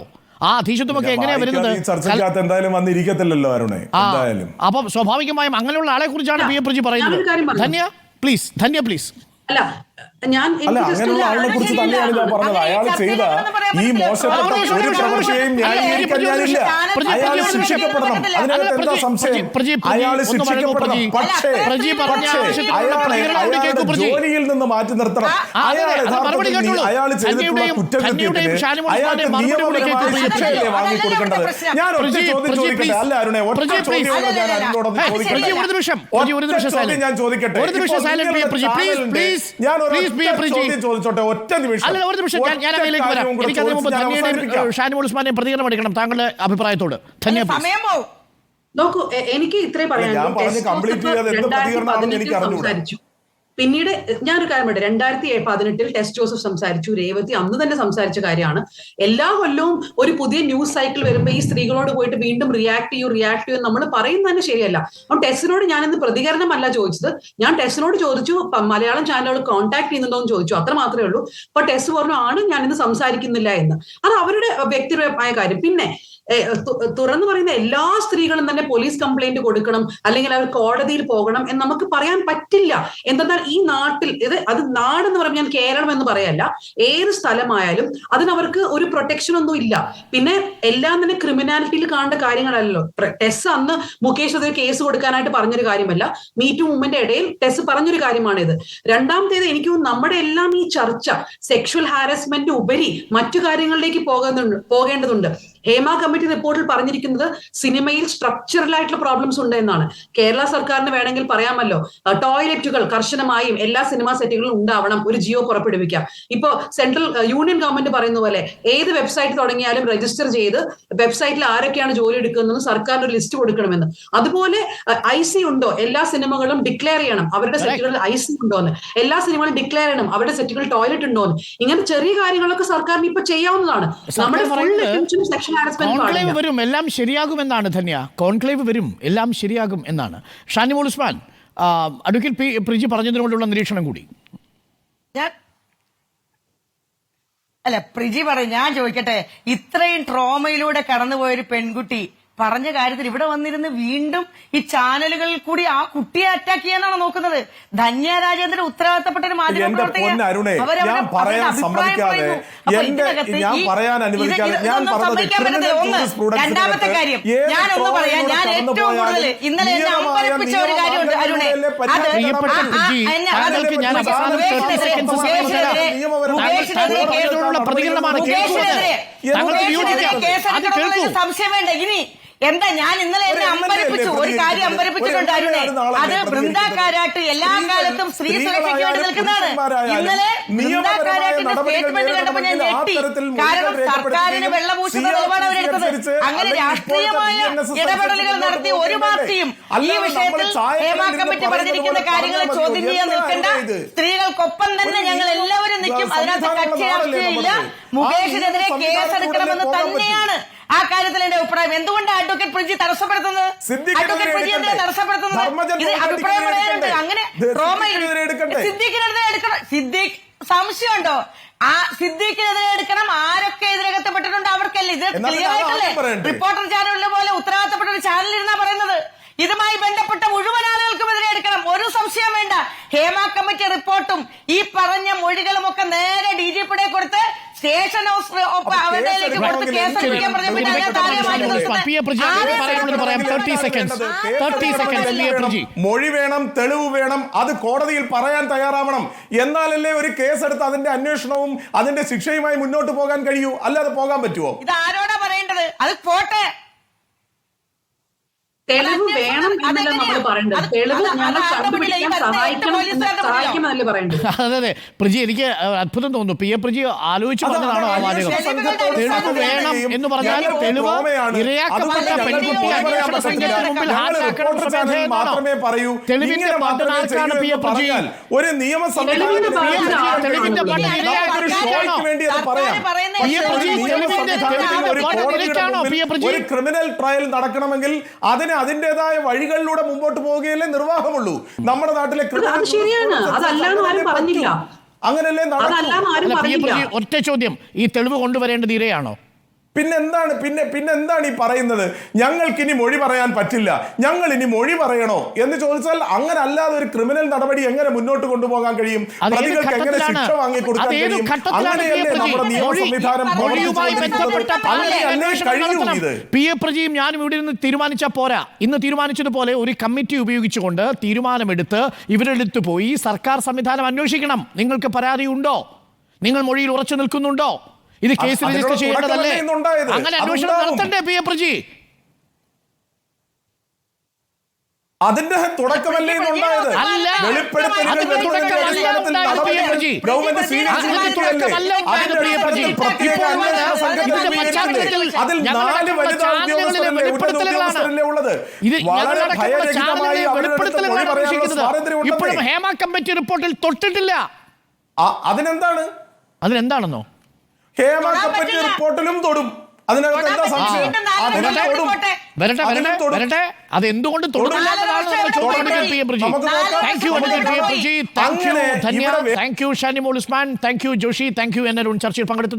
[SPEAKER 1] ആ അധീശത്വമൊക്കെ എങ്ങനെയാ വരുന്നത്?
[SPEAKER 14] എന്തായാലും വന്നിരിക്കത്തില്ലല്ലോ അരുണേ.
[SPEAKER 1] അപ്പം സ്വാഭാവികമായും അങ്ങനെയുള്ള ആളെ കുറിച്ചാണ് പി എ പ്രജി പറയുന്നത്. ധന്യ പ്ലീസ്.
[SPEAKER 16] അല്ല,
[SPEAKER 14] അങ്ങനെയുള്ള ആളിനെ കുറിച്ച് തന്നെയാണ് ഞാൻ പറഞ്ഞത്. അയാൾ ചെയ്ത ഈ മോശപ്പെട്ട ഒരു പ്രവൃത്തിയെയും ന്യായീകരിക്കാൻ ഞാനില്ല. അയാൾ ശിക്ഷിക്കപ്പെടണം, അതിനകത്ത് എന്താ സംശയം? അയാൾ ശിക്ഷിക്കപ്പെടണം. പക്ഷേ അയാളെ ജോലിയിൽ നിന്ന് മാറ്റി നിർത്തണം. അയാൾ യഥാർത്ഥത്തിൽ അയാൾ ചെയ്തിട്ടുള്ള കുറ്റകൃത്യത്തിന് അയാൾക്ക് നിയമപരമായ ശിക്ഷയല്ലേ വാങ്ങിക്കൊടുക്കേണ്ടത്? ഞാൻ ഒറ്റ ചോദ്യം ചോദിക്കട്ടെ. അല്ല അരുണേ, ഒറ്റ ചോദ്യമുള്ള ഞാൻ അരുണോടൊന്ന് ചോദിക്കട്ടെ. ഞാൻ ചോദിക്കട്ടെ. ഞാൻ ചോദിച്ചോട്ടെ, ഒറ്റ നിമിഷം.
[SPEAKER 1] പ്രതികരണം എടുക്കണം താങ്കളുടെ അഭിപ്രായത്തോട്.
[SPEAKER 16] നോക്കൂ, എനിക്ക് ഇത്രേ പറയാനുള്ളൂ. പിന്നീട് ഞാനൊരു കാര്യം പറയട്ടെ, 2018 ടെസ്റ്റ് ജോസഫ് സംസാരിച്ചു, രേവതി അന്ന് തന്നെ സംസാരിച്ച കാര്യമാണ്. എല്ലാ കൊല്ലവും ഒരു പുതിയ ന്യൂസ് സൈക്കിൾ വരുമ്പോൾ ഈ സ്ത്രീകളോട് പോയിട്ട് വീണ്ടും റിയാക്ട് ചെയ്യൂ നമ്മൾ പറയുന്നത് തന്നെ ശരിയല്ല. അപ്പം ടെസ്സിനോട് ഞാനിന്ന് പ്രതികരണമല്ല ചോദിച്ചത്, ഞാൻ ടെസ്സിനോട് ചോദിച്ചു മലയാളം ചാനലുകൾ കോൺടാക്ട് ചെയ്യുന്നുണ്ടോ എന്ന് ചോദിച്ചു, അത്ര മാത്രമേ ഉള്ളൂ. അപ്പൊ ടെസ് പറഞ്ഞു ഞാനിന്ന് സംസാരിക്കുന്നില്ല എന്ന്. അത് അവരുടെ വ്യക്തിപരമായ കാര്യം. പിന്നെ തുറന്നു പറയുന്ന എല്ലാ സ്ത്രീകളും തന്നെ പോലീസ് കംപ്ലൈന്റ് കൊടുക്കണം അല്ലെങ്കിൽ അവർ കോടതിയിൽ പോകണം എന്ന് നമുക്ക് പറയാൻ പറ്റില്ല. എന്തെന്നാൽ ഈ നാട്ടിൽ അത് നാടെന്ന് പറയുമ്പോൾ ഞാൻ കേരളം എന്ന് പറയല്ല, ഏത് സ്ഥലമായാലും അതിനവർക്ക് ഒരു പ്രൊട്ടക്ഷൻ ഒന്നും ഇല്ല. പിന്നെ എല്ലാം തന്നെ ക്രിമിനാലിറ്റിയിൽ കാണേണ്ട കാര്യങ്ങളല്ലോ. ടെസ് അന്ന് മുകേഷ് കേസ് കൊടുക്കാനായിട്ട് പറഞ്ഞൊരു കാര്യമല്ല, മീറ്റു മൂവ്മെന്റ് ഇടയിൽ ടെസ് പറഞ്ഞൊരു കാര്യമാണിത്. രണ്ടാമത്തേത്, എനിക്ക് നമ്മുടെ എല്ലാം ഈ ചർച്ച സെക്ഷൽ ഹാരസ്മെന്റ് ഉപരി മറ്റു കാര്യങ്ങളിലേക്ക് പോകേണ്ടതുണ്ട്. ഹേമ കമ്മിറ്റി റിപ്പോർട്ടിൽ പറഞ്ഞിരിക്കുന്നത് സിനിമയിൽ സ്ട്രക്ചറൽ ആയിട്ടുള്ള പ്രോബ്ലംസ് ഉണ്ട് എന്നാണ്. കേരള സർക്കാരിന് വേണമെങ്കിൽ പറയാമല്ലോ, ടോയ്ലറ്റുകൾ കർശനമായും എല്ലാ സിനിമാ സെറ്റുകളിലും ഉണ്ടാവണം, ഒരു ജിയോ പുറപ്പെടുവിക്കാം. ഇപ്പോ സെൻട്രൽ യൂണിയൻ ഗവൺമെന്റ് പറയുന്ന പോലെ ഏത് വെബ്സൈറ്റ് തുടങ്ങിയാലും രജിസ്റ്റർ ചെയ്ത് വെബ്സൈറ്റിൽ ആരൊക്കെയാണ് ജോലി എടുക്കുന്നതെന്ന് സർക്കാരിന് ഒരു ലിസ്റ്റ് കൊടുക്കണമെന്ന്. അതുപോലെ IC ഉണ്ടോ, എല്ലാ സിനിമകളും ഡിക്ലെയർ ചെയ്യണം അവരുടെ സെറ്റുകളിൽ IC ഉണ്ടോന്ന്, എല്ലാ സിനിമകളും ഡിക്ലെയർ ചെയ്യണം അവരുടെ സെറ്റുകളിൽ ടോയ്ലറ്റ് ഉണ്ടോന്ന്. ഇങ്ങനെ ചെറിയ കാര്യങ്ങളൊക്കെ സർക്കാരിന് ഇപ്പൊ ചെയ്യാവുന്നതാണ്. നമ്മുടെ ഫുൾ അറ്റൻഷൻ സെക്ഷൻ
[SPEAKER 1] കോൺക്ലേവ് വരും, എല്ലാം ശരിയാകുമെന്നാണ് ധന്യ. കോൺക്ലേവ് വരും, എല്ലാം ശരിയാകും എന്നാണ്. ഷാനിമോൾ ഉസ്മാൻ, അഡ്വക്കേറ്റ് പ്രിജി പറഞ്ഞതിനോടുള്ള നിരീക്ഷണം കൂടി.
[SPEAKER 15] പ്രിജി പറയും, ഞാൻ ചോദിക്കട്ടെ, ഇത്രയും ട്രോമയിലൂടെ കടന്നുപോയൊരു പെൺകുട്ടി പറഞ്ഞ കാര്യത്തിൽ ഇവിടെ വന്നിരുന്ന് വീണ്ടും ഈ ചാനലുകളിൽ കൂടി ആ കുട്ടിയെ അറ്റാക്ക് ചെയ്യാനാണ് നോക്കുന്നത്. ധന്യ രാജേന്ദ്രൻ ഉത്തരവാദിത്തപ്പെട്ട ഒരു മാധ്യമ പ്രവർത്തകൻ. രണ്ടാമത്തെ കാര്യം ഞാനൊന്ന് പറയാം, ഞാൻ ഏറ്റവും കൂടുതൽ ഇന്നലെ എന്നെ അമ്പരപ്പിച്ച ഒരു കാര്യമുണ്ട് അരുണേ, സംശയം വേണ്ട. ഇനി എന്താ, ഞാൻ ഇന്നലെ എന്നെ അമ്പരപ്പിച്ചു, ഒരു കാര്യം അമ്പരപ്പിച്ചിട്ടുണ്ട് അരുണേ, അത് ബൃന്ദ കാരാട്ട് എല്ലാ കാലത്തും സ്ത്രീ സുരക്ഷയ്ക്ക് വേണ്ടി നിൽക്കുന്നതാണ്. ഇന്നലെ ബൃന്ദ കാരാട്ടിന്റെ സ്റ്റേറ്റ്മെന്റ് കണ്ടപ്പോൾ ഞാൻ ഞെട്ടി. കാരണം സർക്കാരിന് വെള്ളപൂശുന്ന നിലപാട് അവരെടുത്തത്. അങ്ങനെ രാഷ്ട്രീയമായ ഇടപെടലുകൾ നടത്തിയ ഒരു പാർട്ടിയും ഈ വിഷയത്തിൽ ഹേമ കമ്മിറ്റി പറഞ്ഞിരിക്കുന്ന കാര്യങ്ങളെ ചോദ്യം ചെയ്യാൻ നിൽക്കേണ്ട. സ്ത്രീകൾക്കൊപ്പം തന്നെ ഞങ്ങൾ എല്ലാവരും നിൽക്കും, അതിനകത്ത് കക്ഷി രാഷ്ട്രീയമില്ല. മുകേഷിനെതിരെ കേസെടുക്കണമെന്ന് തന്നെയാണ് ആ കാര്യത്തിൽ എന്റെ അഭിപ്രായം. എന്തുകൊണ്ടാണ് അഡ്വക്കേറ്റ് പ്രിജി തടസ്സപ്പെടുത്തുന്നത്? അഡ്വക്കേറ്റ് പ്രിജി എന്തിനാ തടസ്സപ്പെടുത്തുന്നത്? ഇത് അഭിപ്രായം പറയാനുണ്ട്. അങ്ങനെ സിദ്ദീഖിനെതിരെ എടുക്കണം. സിദ്ദീഖ് സംശയമുണ്ടോ? ആ സിദ്ദീഖിനെതിരെ എടുക്കണം. ആരൊക്കെ ഇതിനകത്തപ്പെട്ടിട്ടുണ്ടോ അവർക്കല്ലേ ഇത് ക്ലിയർ ആയിട്ടല്ലേ റിപ്പോർട്ടർ ചാനലിലെ പോലെ ഉത്തരവാദിത്തപ്പെട്ട ഒരു ചാനൽ ഇരുന്നാ പറയുന്നത്. ഇതുമായി ബന്ധപ്പെട്ട മുഴുവൻ ആളുകൾക്കും എതിരെ എടുക്കണം, ഒരു സംശയം വേണ്ട. ഹേമ കമ്മിറ്റി റിപ്പോർട്ടും ഈ പറഞ്ഞ മൊഴികളും ഒക്കെ നേരെ DGPയുടെ കൊടുത്ത് സ്റ്റേഷൻ അവരുടെയിലേക്ക് കൊടുത്ത് കേസെടുക്കാൻ പറഞ്ഞപ്പോൾ
[SPEAKER 14] മൊഴി വേണം, തെളിവ് വേണം, അത് കോടതിയിൽ പറയാൻ തയ്യാറാവണം. എന്നാലല്ലേ ഒരു കേസെടുത്ത് അതിന്റെ അന്വേഷണവും അതിന്റെ ശിക്ഷയുമായി മുന്നോട്ട് പോകാൻ കഴിയൂ. അല്ലാതെ പോകാൻ പറ്റുമോ?
[SPEAKER 15] ഇത് ആരോടാ പറയേണ്ടത്? അത് പോട്ടെ,
[SPEAKER 16] തെളിവ് വേണം എന്നല്ല നമ്മൾ പറയേണ്ടത്. തെളിവ് ഞങ്ങൾ കണ്ടുപിടിക്കാൻ സഹായിക്കുമെന്നല്ലേ പറയേണ്ടത്.
[SPEAKER 1] അതെ അതെ പ്രജി, എനിക്ക് അത്ഭുതം തോന്നുന്നു. പി എ പ്രജി ആലോചിച്ച് പറഞ്ഞതാണോ ആ വാചകം? തെളിവ് വേണം എന്ന് പറഞ്ഞാൽ തെളിവ് ഇരയാക്കപ്പെട്ട പെൺകുട്ടി അന്വേഷണ സംഘത്തിന് മുമ്പിൽ
[SPEAKER 14] മാത്രമേ പറയൂ.
[SPEAKER 1] തെളിവിന്റെ പാട്ടിനാർക്കാണ് പി എ പ്രജി?
[SPEAKER 14] ഒരു നിയമ
[SPEAKER 1] തെളിവിന്റെ പാട്ടിന്
[SPEAKER 14] ഒരു ക്രിമിനൽ ട്രയൽ നടക്കണമെങ്കിൽ അതിന് അതിന്റേതായ വഴികളിലൂടെ മുമ്പോട്ട് പോവുകയല്ലേ നിർവാഹമുള്ളൂ. നമ്മുടെ നാട്ടിലെ അങ്ങനല്ലേ നടക്കൂ.
[SPEAKER 1] ഒറ്റ ചോദ്യം, ഈ തെളിവ് കൊണ്ടുവരേണ്ടത് ഇരയാണോ?
[SPEAKER 14] പിന്നെന്താണ് ഈ പറയുന്നത്? ഞങ്ങൾക്ക് ഇനി മൊഴി പറയാൻ പറ്റില്ല, ഞങ്ങൾ ഇനി മൊഴി പറയണോ എന്ന് ചോദിച്ചാൽ അങ്ങനെ അല്ലാതെ ഒരു ക്രിമിനൽ നടപടി എങ്ങനെ മുന്നോട്ട് കൊണ്ടുപോകാൻ കഴിയും? പ്രതികൾക്ക് എങ്ങനെ ശിക്ഷ വാങ്ങിക്കൊടുക്കാൻ കഴിയും? അങ്ങനെയല്ലേ നമ്മുടെ നിയമ സംവിധാനം കഴിഞ്ഞു. ഇത്
[SPEAKER 1] പി എ പ്രജിയും ഞാനും ഇവിടെ നിന്ന് തീരുമാനിച്ചാൽ പോരാ. ഇന്ന് തീരുമാനിച്ചതുപോലെ ഒരു കമ്മിറ്റി ഉപയോഗിച്ചുകൊണ്ട് തീരുമാനമെടുത്ത് ഇവരെടുത്ത് പോയി സർക്കാർ സംവിധാനം അന്വേഷിക്കണം. നിങ്ങൾക്ക് പരാതിയുണ്ടോ? നിങ്ങൾ മൊഴിയിൽ ഉറച്ചു നിൽക്കുന്നുണ്ടോ? ഇത് കേസ് രജിസ്റ്റർ ചെയ്യേണ്ടതല്ലേ? അങ്ങനെ അന്വേഷണം നടത്തണ്ടേ പി എ പ്രജി?
[SPEAKER 14] അതിന്റെ തുടക്കമല്ലേ ഉണ്ടായത്?
[SPEAKER 1] ഇപ്പോഴും ഹേമ കമ്മിറ്റി റിപ്പോർട്ടിൽ തൊട്ടിട്ടില്ല. അതിനെന്താണെന്നോ?
[SPEAKER 14] ഹേമ കമ്മിറ്റി റിപ്പോർട്ടിലും തൊടും. അതിനകത്ത് എന്താ സംശയം?
[SPEAKER 1] വരട്ടെ. അത് എന്തുകൊണ്ട് തൊടുന്നില്ല? Thank you Shanimol Usman, thank you Joshi, thank you എന്നെ ചർച്ചയിൽ പങ്കെടുത്തു.